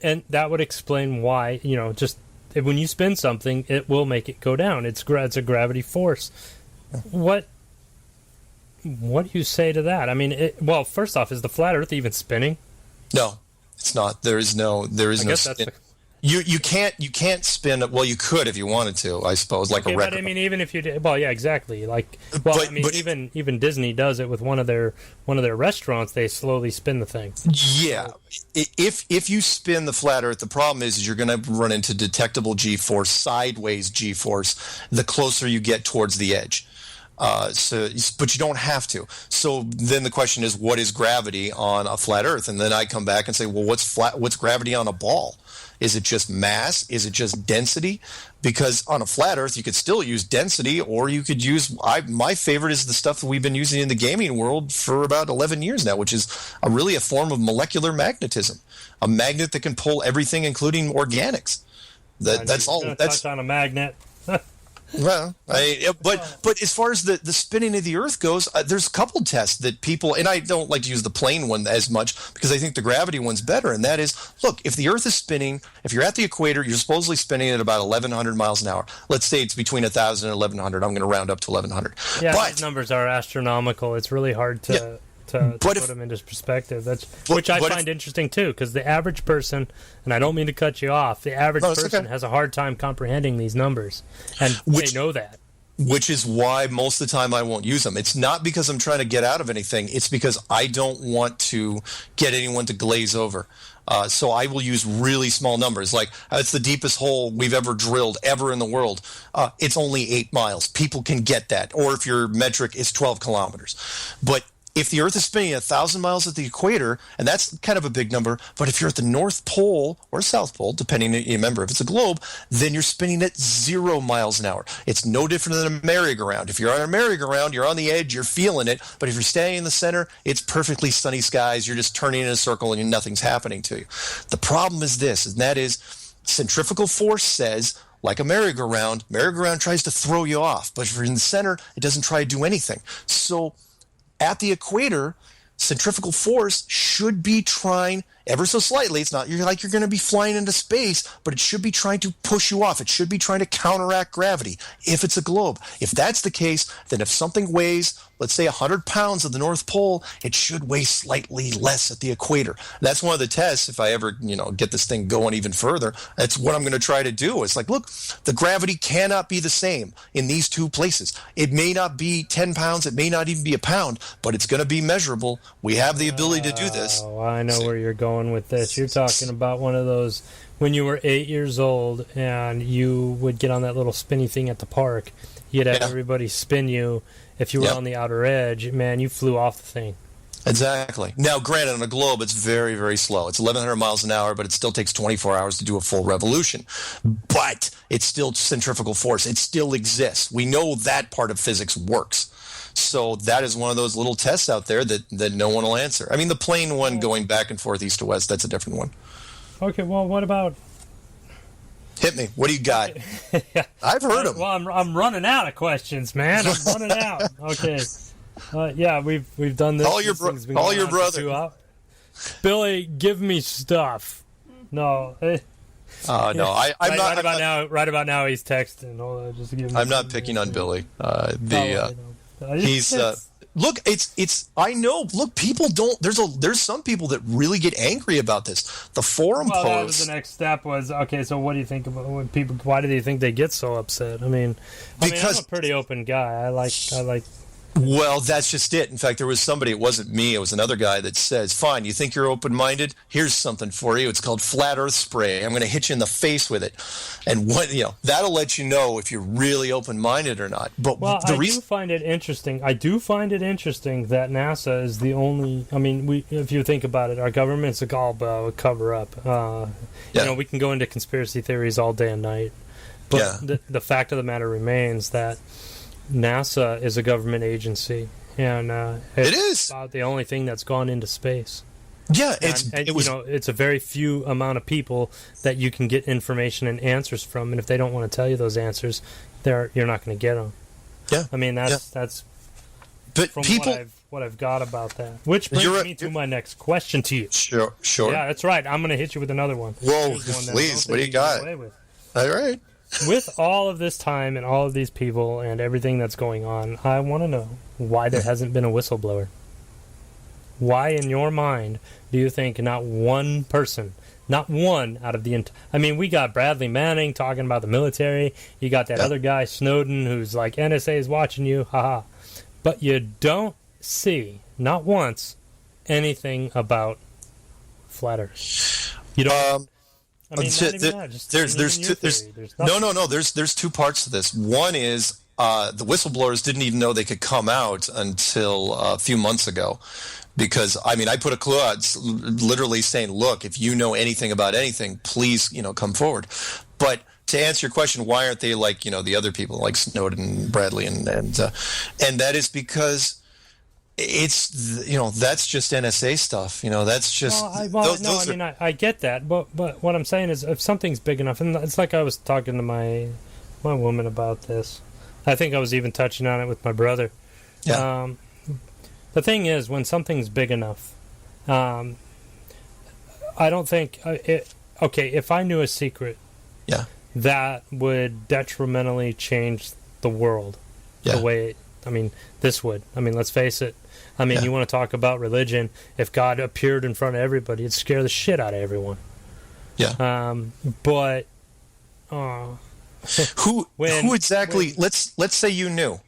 And that would explain why, just when you spin something, it will make it go down. It's a gravity force. What do you say to that? I mean, first off, is the flat Earth even spinning? No, it's not. There is no spin. You can't spin. Well, you could if you wanted to, I suppose, like a record. But I mean, even if you did, well, yeah, exactly. Even Disney does it with one of their restaurants. They slowly spin the thing. Yeah, if you spin the flat Earth, the problem is you're going to run into detectable G-force, sideways G-force, the closer you get towards the edge. But you don't have to. So then the question is, what is gravity on a flat Earth? And then I come back and say, well, what's gravity on a ball? Is it just mass? Is it just density? Because on a flat Earth, you could still use density, or you could use, my favorite is the stuff that we've been using in the gaming world for about 11 years now, which is really a form of molecular magnetism, a magnet that can pull everything, including organics. That's all. That's touch on a magnet. Well, but as far as the spinning of the Earth goes, there's a couple tests that people, and I don't like to use the plane one as much because I think the gravity one's better, and that is, look, if the Earth is spinning, if you're at the equator, you're supposedly spinning at about 1,100 miles an hour. Let's say it's between 1,000 and 1,100. I'm going to round up to 1,100. Yeah, these numbers are astronomical. It's really hard to put them into perspective. Which I find interesting too, because the average person, and I don't mean to cut you off, the average person has a hard time comprehending these numbers, and they know that. Which is why most of the time I won't use them. It's not because I'm trying to get out of anything. It's because I don't want to get anyone to glaze over. So I will use really small numbers. Like, it's the deepest hole we've ever drilled ever in the world. It's only 8 miles. People can get that. Or if your metric is 12 kilometers. But if the Earth is spinning 1,000 miles at the equator, and that's kind of a big number, but if you're at the North Pole or South Pole, depending, you remember, if it's a globe, then you're spinning at 0 miles an hour. It's no different than a merry-go-round. If you're on a merry-go-round, you're on the edge, you're feeling it, but if you're standing in the center, it's perfectly sunny skies, you're just turning in a circle and nothing's happening to you. The problem is this, and that is centrifugal force says, like a merry-go-round tries to throw you off, but if you're in the center, it doesn't try to do anything. So at the equator, centrifugal force should be trying ever so slightly. It's not you're going to be flying into space, but it should be trying to push you off. It should be trying to counteract gravity if it's a globe. If that's the case, then if something weighs, let's say 100 pounds at the North Pole, it should weigh slightly less at the equator. That's one of the tests. If I ever, get this thing going even further, that's what I'm going to try to do. It's like, look, the gravity cannot be the same in these two places. It may not be 10 pounds. It may not even be a pound, but it's going to be measurable. We have the ability to do this. Oh, I know where you're going with this. You're talking about one of those when you were 8 years old and you would get on that little spinny thing at the park. You'd have everybody spin you. If you were on the outer edge, man, you flew off the thing. Exactly. Now, granted, on a globe, it's very, very slow. It's 1,100 miles an hour, but it still takes 24 hours to do a full revolution. But it's still centrifugal force. It still exists. We know that part of physics works. So that is one of those little tests out there that no one will answer. I mean, the plain one going back and forth east to west, that's a different one. Okay, well, what about... Hit me. What do you got? I've heard them. Well, I'm running out of questions, man. I'm running out. Okay. We've done this. Call your brother. Billy, give me stuff. No. No, I'm not. Right about now, he's texting. Hold on, just give me. I'm not picking on Billy. He's. Look, it's. I know. Look, people don't. There's some people that really get angry about this. The forum post. That was the next step. Was okay. So, what do you think about when people? Why do you think they get so upset? I mean, I'm a pretty open guy. I like. Well, that's just it. In fact, there was somebody, it wasn't me, it was another guy that says, fine, you think you're open-minded? Here's something for you. It's called flat earth spray. I'm going to hit you in the face with it. And that'll let you know if you're really open-minded or not. But I do find it interesting. I do find it interesting that NASA is the only, if you think about it, our government's a cover-up. We can go into conspiracy theories all day and night. But the fact of the matter remains that NASA is a government agency, and it is about the only thing that's gone into space. Yeah, it's a very few amount of people that you can get information and answers from, and if they don't want to tell you those answers, you're not going to get them. Yeah, I mean that's. But from what I've got about that, which brings me to my next question to you. Sure. Yeah, that's right. I'm going to hit you with another one. Whoa, please! What do you got? All right. With all of this time and all of these people and everything that's going on, I want to know why there hasn't been a whistleblower. Why, in your mind, do you think not one person, not one out of the... we got Bradley Manning talking about the military. You got that other guy, Snowden, who's like, NSA is watching you, haha. But you don't see, not once, anything about flat Earth. You don't... there's two parts to this. One is the whistleblowers didn't even know they could come out until a few months ago, because I put a clue out literally saying, look, if you know anything about anything, please come forward. But to answer your question, why aren't they like the other people like Snowden, Bradley, and that is because it's that's just NSA stuff. That's just. I get that, but what I'm saying is, if something's big enough, and it's like I was talking to my woman about this. I think I was even touching on it with my brother. Yeah. The thing is, when something's big enough, I don't think if I knew a secret, that would detrimentally change the world. The way. This would. Let's face it. You want to talk about religion. If God appeared in front of everybody, it'd scare the shit out of everyone. Yeah. Who exactly? Let's say you knew.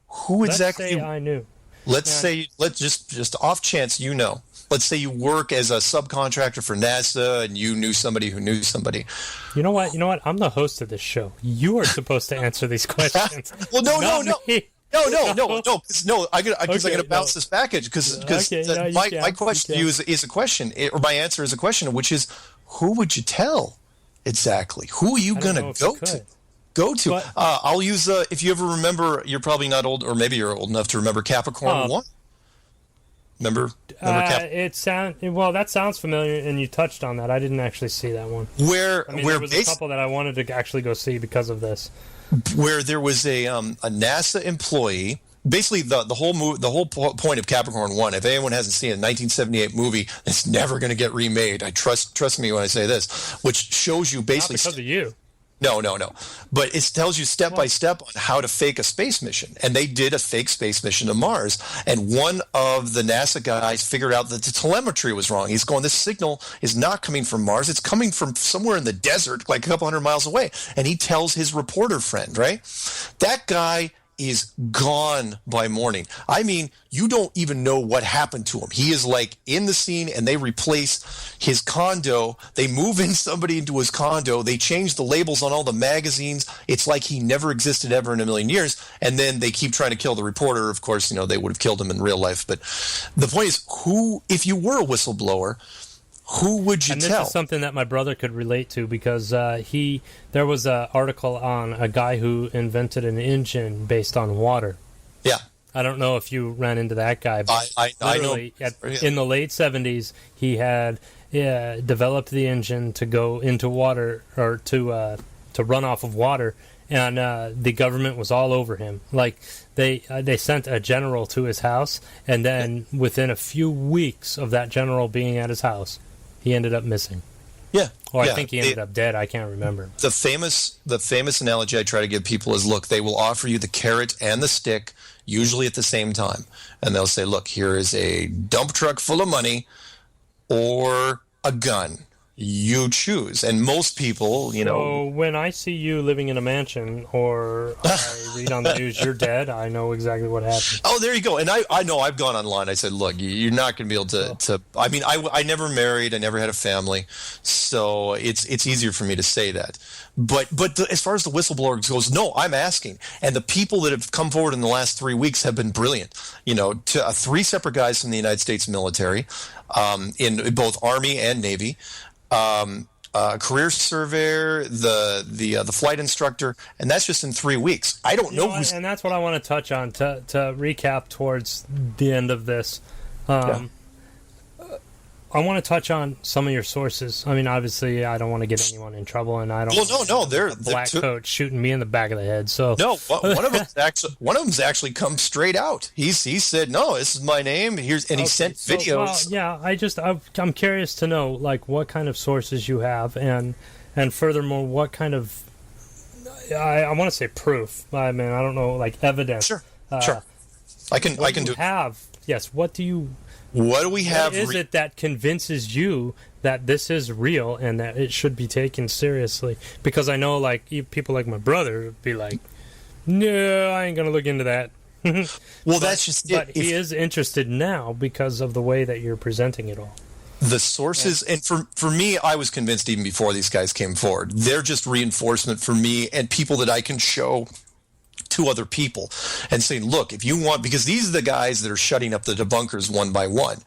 Who exactly? Let's say I knew. Let's just off chance you know. Let's say you work as a subcontractor for NASA and you knew somebody who knew somebody. You know what? I'm the host of this show. You are supposed to answer these questions. Well, no. No. I gotta bounce this package because my question to you is a question, or my answer is a question, which is, who would you tell exactly? Who are you gonna go to? But, I'll use if you ever remember, you're probably not old, or maybe you're old enough to remember Capricorn 1. Remember that sounds familiar, and you touched on that. I didn't actually see that one. There was a couple that I wanted to actually go see because of this. Where there was a NASA employee. Basically, the whole point of Capricorn 1, if anyone hasn't seen it, 1978 movie, it's never going to get remade. I trust me when I say this, which shows you basically... Not because of you. No. But it tells you step by step on how to fake a space mission. And they did a fake space mission to Mars. And one of the NASA guys figured out that the telemetry was wrong. He's going, this signal is not coming from Mars. It's coming from somewhere in the desert, like a couple hundred miles away. And he tells his reporter friend, right? That guy is gone by morning. I mean, you don't even know what happened to him. He is like in the scene, and they replace his condo. They move in somebody into his condo. They change the labels on all the magazines. It's like he never existed ever in a million years. And then they keep trying to kill the reporter. Of course, they would have killed him in real life. But the point is, if you were a whistleblower, who would you tell? This is something that my brother could relate to because there was an article on a guy who invented an engine based on water. Yeah. I don't know if you ran into that guy, but I know. In the late 70s, he had developed the engine to go into water or to run off of water, and the government was all over him. Like they sent a general to his house, and then within a few weeks of that general being at his house, he ended up missing. Yeah. Or I think he ended up dead. I can't remember. The famous analogy I try to give people is, look, they will offer you the carrot and the stick, usually at the same time. And they'll say, look, here is a dump truck full of money or a gun. You choose. And most people, So when I see you living in a mansion or I read on the news you're dead, I know exactly what happened. Oh, there you go. And I know I've gone online. I said, look, you're not going to be able to I mean, I never married. I never had a family. So it's easier for me to say that. But as far as the whistleblower goes, no, I'm asking. And the people that have come forward in the last 3 weeks have been brilliant. To 3 separate guys from the United States military, in both Army and Navy, career surveyor, the flight instructor, and that's just in 3 weeks. I don't know who's... And that's what I want to touch on to recap towards the end of this. I want to touch on some of your sources. I mean, obviously, I don't want to get anyone in trouble, and I don't. Well, no, they're black coat shooting me in the back of the head. So no, one of them's actually come straight out. He said, "No, this is my name." He sent videos. I'm curious to know what kind of sources you have, and furthermore, what kind of I want to say proof. I mean, I don't know, evidence. Sure. I can do. Yes. What do you? What do we have? What is it that convinces you that this is real and that it should be taken seriously? Because I know, people like my brother would be like, no, I ain't going to look into that. Well, that's just it. But he is interested now because of the way that you're presenting it all. The sources, and for me, I was convinced even before these guys came forward. They're just reinforcement for me and people that I can show to other people and saying, look, if you want, because these are the guys that are shutting up the debunkers one by one,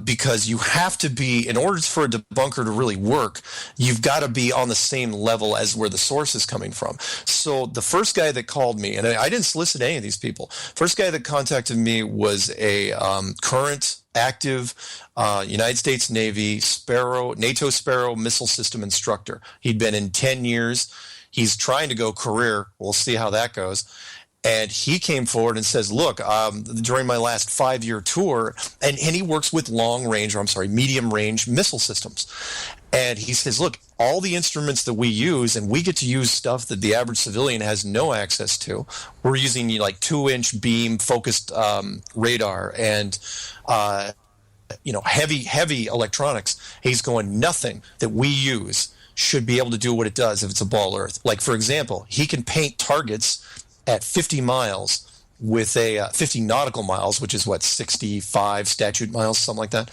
because you have to be, in order for a debunker to really work, you've got to be on the same level as where the source is coming from. So the first guy that called me, and I didn't solicit any of these people, first guy that contacted me was a current active United States Navy NATO Sparrow missile system instructor. He'd been in 10 years. He's trying to go career. We'll see how that goes. And he came forward and says, look, during my last 5-year tour, and he works with medium-range missile systems. And he says, look, all the instruments that we use, and we get to use stuff that the average civilian has no access to. We're using 2-inch beam focused radar and heavy electronics. He's going, nothing that we use should be able to do what it does if it's a ball earth. Like, for example, he can paint targets at 50 miles with a 50 nautical miles, which is what, 65 statute miles, something like that,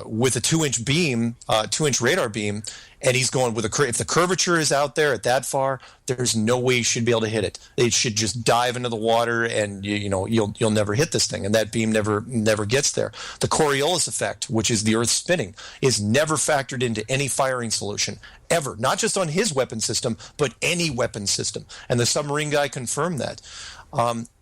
with a 2-inch beam, 2-inch radar beam, and he's going with if the curvature is out there at that far, there's no way you should be able to hit it. It should just dive into the water, and you'll never hit this thing, and that beam never gets there. The Coriolis effect, which is the Earth spinning, is never factored into any firing solution ever, not just on his weapon system, but any weapon system. And the submarine guy confirmed that.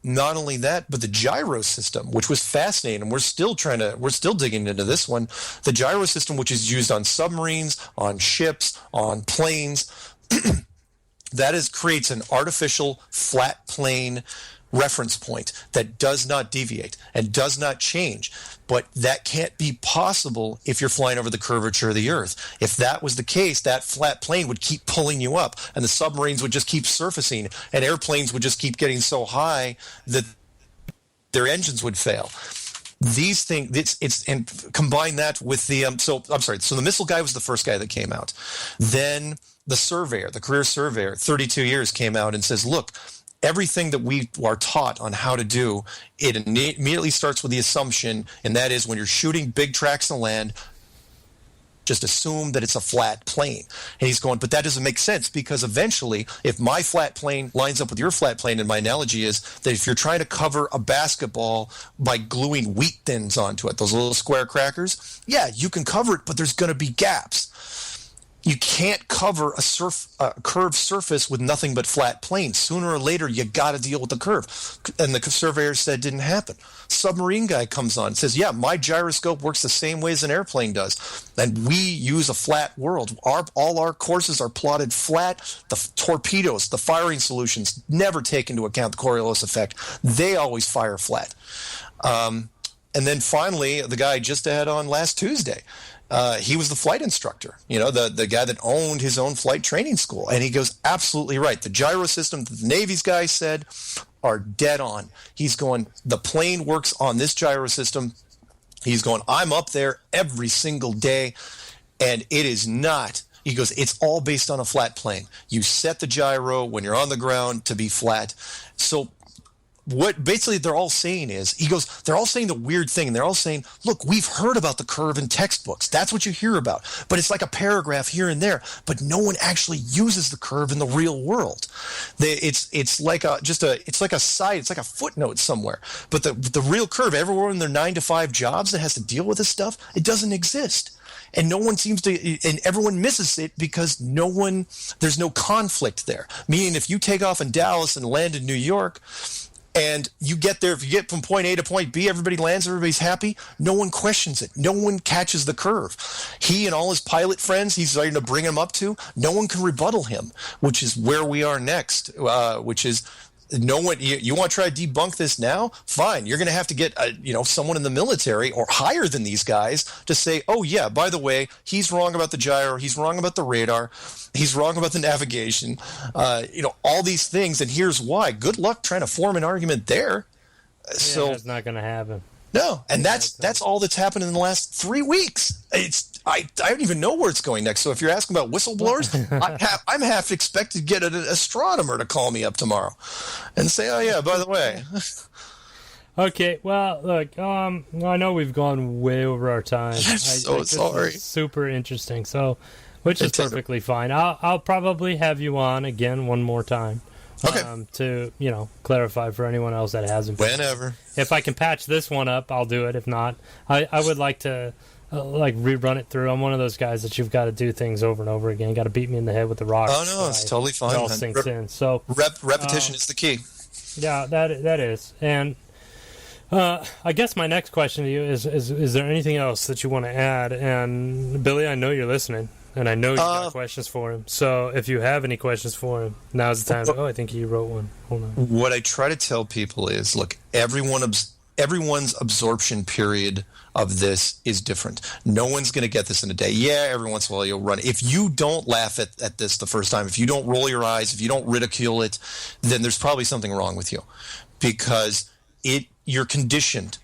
Not only that, but the gyro system, which was fascinating, and we're still digging into this one. The gyro system, which is used on submarines, on ships, on planes, creates an artificial flat plane reference point that does not deviate and does not change. But that can't be possible if you're flying over the curvature of the Earth. If that was the case, that flat plane would keep pulling you up, and the submarines would just keep surfacing, and airplanes would just keep getting so high that their engines would fail. These things, and combine that with the so the missile guy was the first guy that came out. Then the surveyor, the career surveyor, 32 years, came out and says, look, everything that we are taught on how to do, it immediately starts with the assumption, and that is when you're shooting big tracts of land, just assume that it's a flat plane. And he's going, but that doesn't make sense, because eventually, if my flat plane lines up with your flat plane, and my analogy is that if you're trying to cover a basketball by gluing wheat thins onto it, those little square crackers, yeah, you can cover it, but there's going to be gaps. You can't cover a curved surface with nothing but flat planes. Sooner or later, you got to deal with the curve. And the surveyor said it didn't happen. Submarine guy comes on and says, yeah, my gyroscope works the same way as an airplane does. And we use a flat world. All our courses are plotted flat. The torpedoes, the firing solutions never take into account the Coriolis effect. They always fire flat. And then finally, the guy just had on last Tuesday, he was the flight instructor, the guy that owned his own flight training school. And he goes, absolutely right. The gyro system that the Navy's guy said are dead on. He's going, the plane works on this gyro system. He's going, I'm up there every single day, and it is not. He goes, it's all based on a flat plane. You set the gyro when you're on the ground to be flat. So what basically they're all saying is, he goes, they're all saying the weird thing. And they're all saying, look, we've heard about the curve in textbooks. That's what you hear about. But it's like a paragraph here and there. But no one actually uses the curve in the real world. It's like a footnote somewhere. But the real curve, everyone in their 9-to-5 jobs that has to deal with this stuff, it doesn't exist. And no one seems to, and everyone misses it because there's no conflict there. Meaning if you take off in Dallas and land in New York, and you get there, if you get from point A to point B, everybody lands, everybody's happy. No one questions it. No one catches the curve. He and all his pilot friends, he's starting to bring him up to, no one can rebuttal him, which is where we are next, which is no one. You want to try to debunk this now? Fine. You're going to have to get someone in the military or higher than these guys to say, oh yeah, by the way, he's wrong about the gyro, he's wrong about the radar, he's wrong about the navigation, all these things, and here's why. Good luck trying to form an argument there. Yeah, so that's not going to happen. No, and that's all that's happened in the last 3 weeks. I don't even know where it's going next. So if you're asking about whistleblowers, I'm half expected to get an astronomer to call me up tomorrow and say, oh yeah, by the way. Okay, well, look, I know we've gone way over our time. I'm so sorry. This is super interesting, which is perfectly fine. I'll probably have you on again one more time. Okay. To clarify for anyone else that hasn't. Whenever. If I can patch this one up, I'll do it. If not, I would like to rerun it through. I'm one of those guys that you've got to do things over and over again. Got to beat me in the head with the rock. Oh no, it's totally fine. It all sinks in. So repetition is the key. Yeah, that is. And I guess my next question to you is there anything else that you want to add? And Billy, I know you're listening. And I know you got questions for him. So if you have any questions for him, now's the time. Oh, I think he wrote one. Hold on. What I try to tell people is, look, everyone's absorption period of this is different. No one's going to get this in a day. Yeah, every once in a while you'll run. If you don't laugh at this the first time, if you don't roll your eyes, if you don't ridicule it, then there's probably something wrong with you, because you're conditioned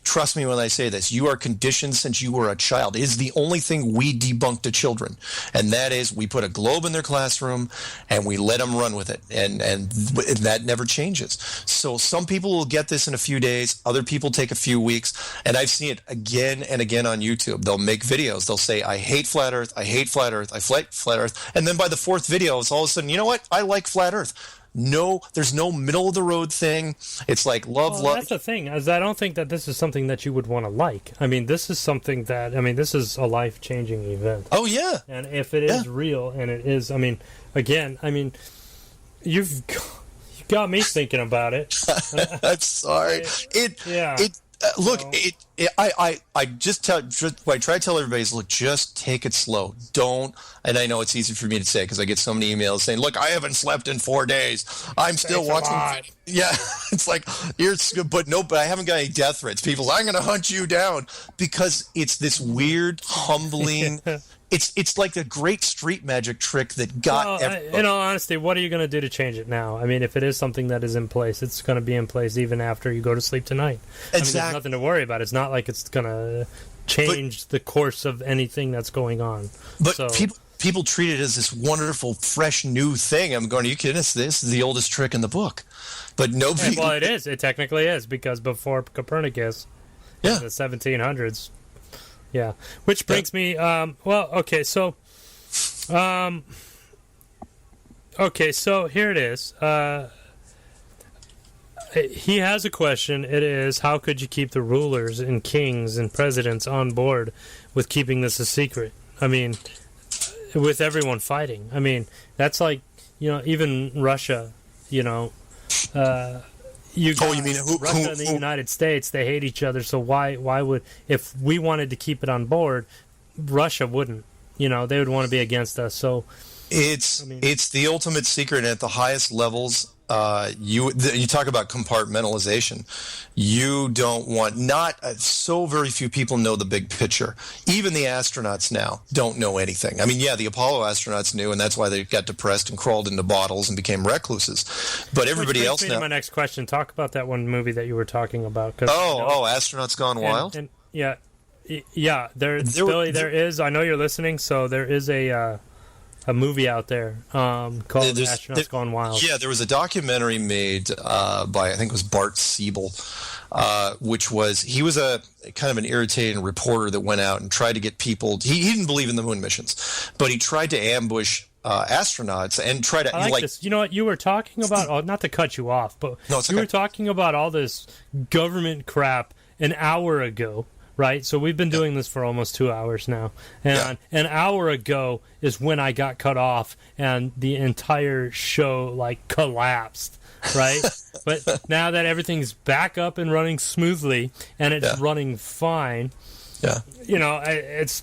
trust me when I say this, you are conditioned since you were a child. It is the only thing we debunk to children, and that is we put a globe in their classroom and we let them run with it, and that never changes. So some people will get this in a few days, other people take a few weeks, and I've seen it again and again on YouTube. They'll make videos. They'll say, I hate flat earth, I hate flat earth, I hate flat earth, and then by the fourth video, it's all of a sudden, you know what? I like flat earth. No, there's no middle of the road thing. It's like love. That's the thing, is I don't think that this is something that you would want to like. I mean, this is something that, this is a life-changing event. Oh, yeah. And if it is real, and it is, you've got me thinking about it. I'm sorry. I try to tell everybody is, look, just take it slow. Don't, and I know it's easy for me to say because I get so many emails saying, look, I haven't slept in 4 days. I'm still watching. Yeah, it's like, but I haven't got any death threats. People, I'm going to hunt you down, because it's this weird, humbling. It's like a great street magic trick that got everybody. In all honesty, what are you going to do to change it now? I mean, if it is something that is in place, it's going to be in place even after you go to sleep tonight. Exactly. There's nothing to worry about. It's not like it's going to change the course of anything that's going on. But people treat it as this wonderful, fresh, new thing. I'm going, are you kidding us? This is the oldest trick in the book. But nobody... Well, it is. It technically is, because before Copernicus, in the 1700s... Yeah, which brings me. Okay, so here it is. He has a question. It is, how could you keep the rulers and kings and presidents on board with keeping this a secret? I mean, with everyone fighting. I mean, that's like, even Russia. You mean Russia and the United States? They hate each other. So why would, if we wanted to keep it on board, Russia wouldn't? They would want to be against us. So it's the ultimate secret, and at the highest levels. You talk about compartmentalization. You don't want, so very few people know the big picture. Even the astronauts now don't know anything. I mean, the Apollo astronauts knew, and that's why they got depressed and crawled into bottles and became recluses. But everybody else now. My next question. Talk about that one movie that you were talking about. Astronauts Gone Wild. There is. I know you're listening. So there is a movie out there called Astronauts Gone Wild. Yeah, there was a documentary made by, I think it was Bart Siebel, which was, he was a kind of an irritating reporter that went out and tried to get people, he didn't believe in the moon missions, but he tried to ambush astronauts and try to... I like this. You know what? You were talking about, not to cut you off, but you were talking about all this government crap an hour ago. Right, so we've been doing this for almost 2 hours now, and an hour ago is when I got cut off, and the entire show collapsed. Right, but now that everything's back up and running smoothly, and it's running fine, it's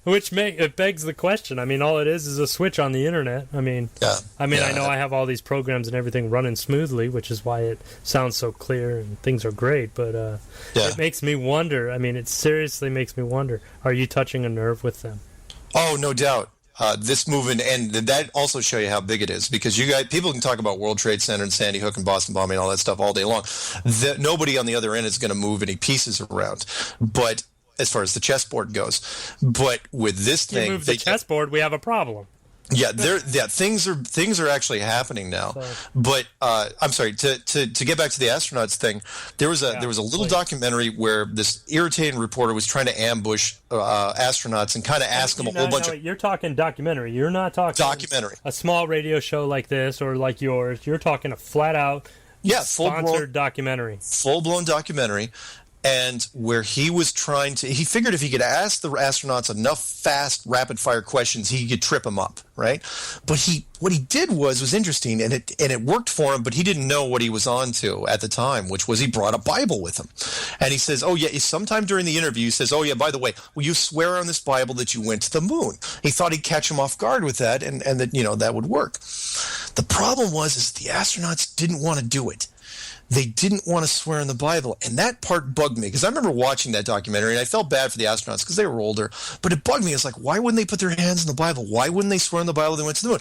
it begs the question. I mean, all it is a switch on the internet. I know I have all these programs and everything running smoothly, which is why it sounds so clear and things are great. But it makes me wonder. I mean, it seriously makes me wonder. Are you touching a nerve with them? Oh, no doubt. This movement, and that also show you how big it is, because people can talk about World Trade Center and Sandy Hook and Boston bombing and all that stuff all day long. Nobody on the other end is going to move any pieces around. But as far as the chessboard goes, but with this thing, you move the chessboard, we have a problem. Yeah, things are actually happening now. But I'm sorry, to get back to the astronauts thing, there was a little documentary where this irritating reporter was trying to ambush astronauts and kind of ask them a whole bunch of... You're talking documentary. You're not talking a small radio show like this or like yours. You're talking a flat out sponsored documentary. Full-blown documentary. And where he was he figured if he could ask the astronauts enough fast, rapid-fire questions, he could trip them up, right? But what he did was interesting, and it worked for him, but he didn't know what he was on to at the time, which was he brought a Bible with him. And he says, sometime during the interview, he says, by the way, will you swear on this Bible that you went to the moon? He thought he'd catch him off guard with that, and that, that would work. The problem was the astronauts didn't want to do it. they didn't want to swear in the Bible. And that part bugged me, because I remember watching that documentary, and I felt bad for the astronauts because they were older. But it bugged me. It's like, why wouldn't they put their hands in the Bible? Why wouldn't they swear in the Bible they went to the moon?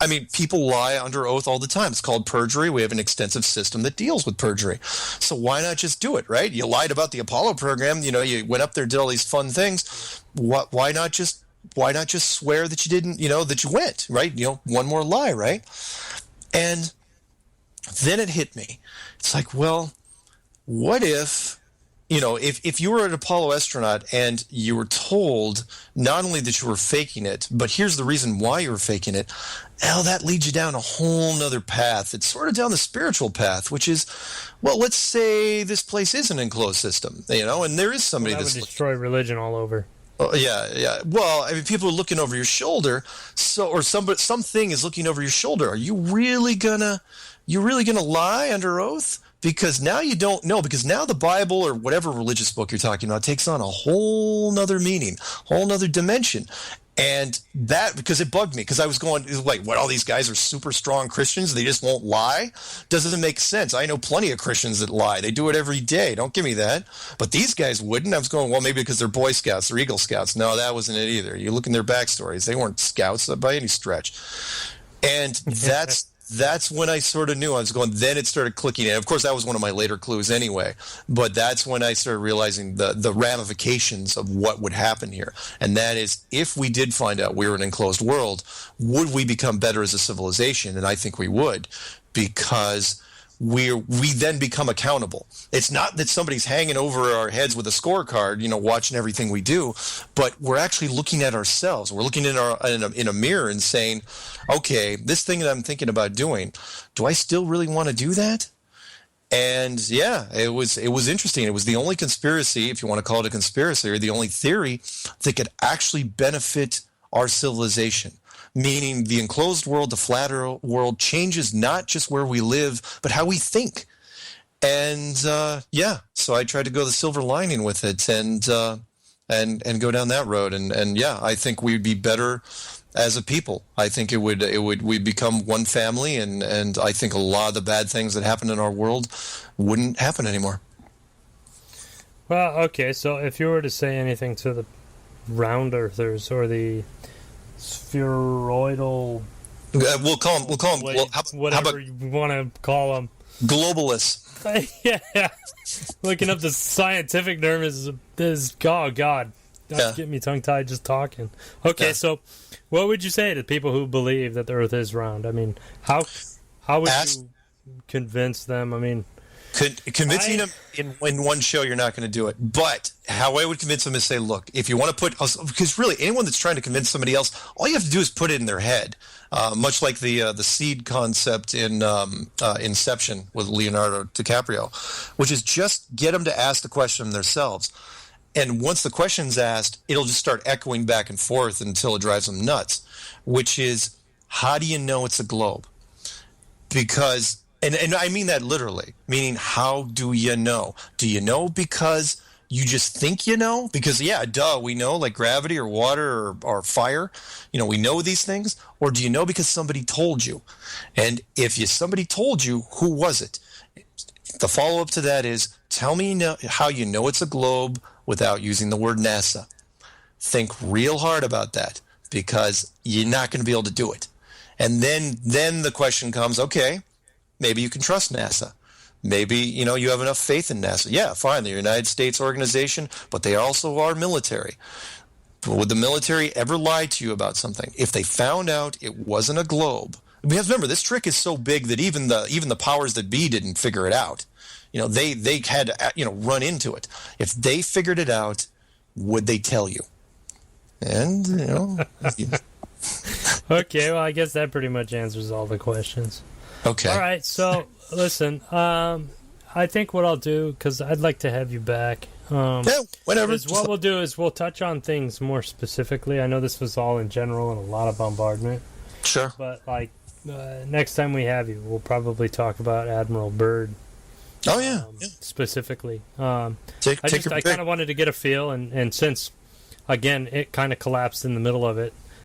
I mean, people lie under oath all the time. It's called perjury. We have an extensive system that deals with perjury. So why not just do it, right? You lied about the Apollo program. You know, you went up there, did all these fun things. Why not just swear that you didn't, that you went, right? One more lie, right? And then it hit me. It's like, well, what if you were an Apollo astronaut and you were told not only that you were faking it, but here's the reason why you were faking it. Well, that leads you down a whole nother path. It's sort of down the spiritual path, which is, well, let's say this place is an enclosed system, and there is somebody that that's would destroy religion all over. Oh, yeah. Well, I mean, people are looking over your shoulder, or something is looking over your shoulder. Are you really gonna lie under oath? Because now you don't know. Because now the Bible or whatever religious book you're talking about takes on a whole nother meaning, whole nother dimension. And that, because it bugged me, because I was going, like, what, all these guys are super strong Christians, they just won't lie? Doesn't make sense. I know plenty of Christians that lie. They do it every day. Don't give me that. But these guys wouldn't. I was going, well, maybe because they're Boy Scouts, they're Eagle Scouts. No, that wasn't it either. You look in their backstories. They weren't scouts by any stretch. And that's when I sort of knew. I was going, then it started clicking. And of course, that was one of my later clues anyway. But that's when I started realizing the ramifications of what would happen here. And that is, if we did find out we were an enclosed world, would we become better as a civilization? And I think we would, because we then become accountable. It's not that somebody's hanging over our heads with a scorecard, watching everything we do, but we're actually looking at ourselves. We're looking in a mirror and saying, okay, this thing that I'm thinking about doing, do I still really want to do that? And yeah, it was interesting. It was the only conspiracy, if you want to call it a conspiracy, or the only theory that could actually benefit our civilization. Meaning the enclosed world, the flatter world, changes not just where we live, but how we think. And so I tried to go the silver lining with it and go down that road. And yeah, I think we'd be better as a people. I think we'd become one family, and I think a lot of the bad things that happen in our world wouldn't happen anymore. Well, okay, so if you were to say anything to the round earthers or the spheroidal, we'll call them. Whatever you want to call them. Globalists. Yeah. Looking up the scientific term is oh God. That's getting me tongue-tied just talking. Okay, so what would you say to people who believe that the Earth is round? I mean, how would you convince them? I mean, convincing them in one show, you're not going to do it. But how I would convince them is say, look, if you want to put, because really anyone that's trying to convince somebody else, all you have to do is put it in their head. Much like the seed concept in Inception with Leonardo DiCaprio, which is just get them to ask the question themselves. And once the question's asked, it'll just start echoing back and forth until it drives them nuts, which is, how do you know it's a globe? Because, and I mean that literally, meaning how do you know? Do you know because you just think you know? Because, yeah, we know, like gravity or water or fire, we know these things. Or do you know because somebody told you? And if somebody told you, who was it? The follow-up to that is, tell me how you know it's a globe without using the word NASA. Think real hard about that, because you're not going to be able to do it. And then the question comes, okay, maybe you can trust NASA. Maybe, you have enough faith in NASA. Yeah, fine, they're a United States organization, but they also are military. Would the military ever lie to you about something? If they found out it wasn't a globe, because remember, this trick is so big that even the powers that be didn't figure it out. They had to, run into it. If they figured it out, would they tell you? And, Okay, well, I guess that pretty much answers all the questions. Okay. All right, so, listen, I think what I'll do, because I'd like to have you back. Yeah, whatever. What we'll do is we'll touch on things more specifically. I know this was all in general and a lot of bombardment. Sure. But, next time we have you, we'll probably talk about Admiral Byrd. Oh, yeah. Specifically. I kind of wanted to get a feel, and since, again, it kind of collapsed in the middle of it,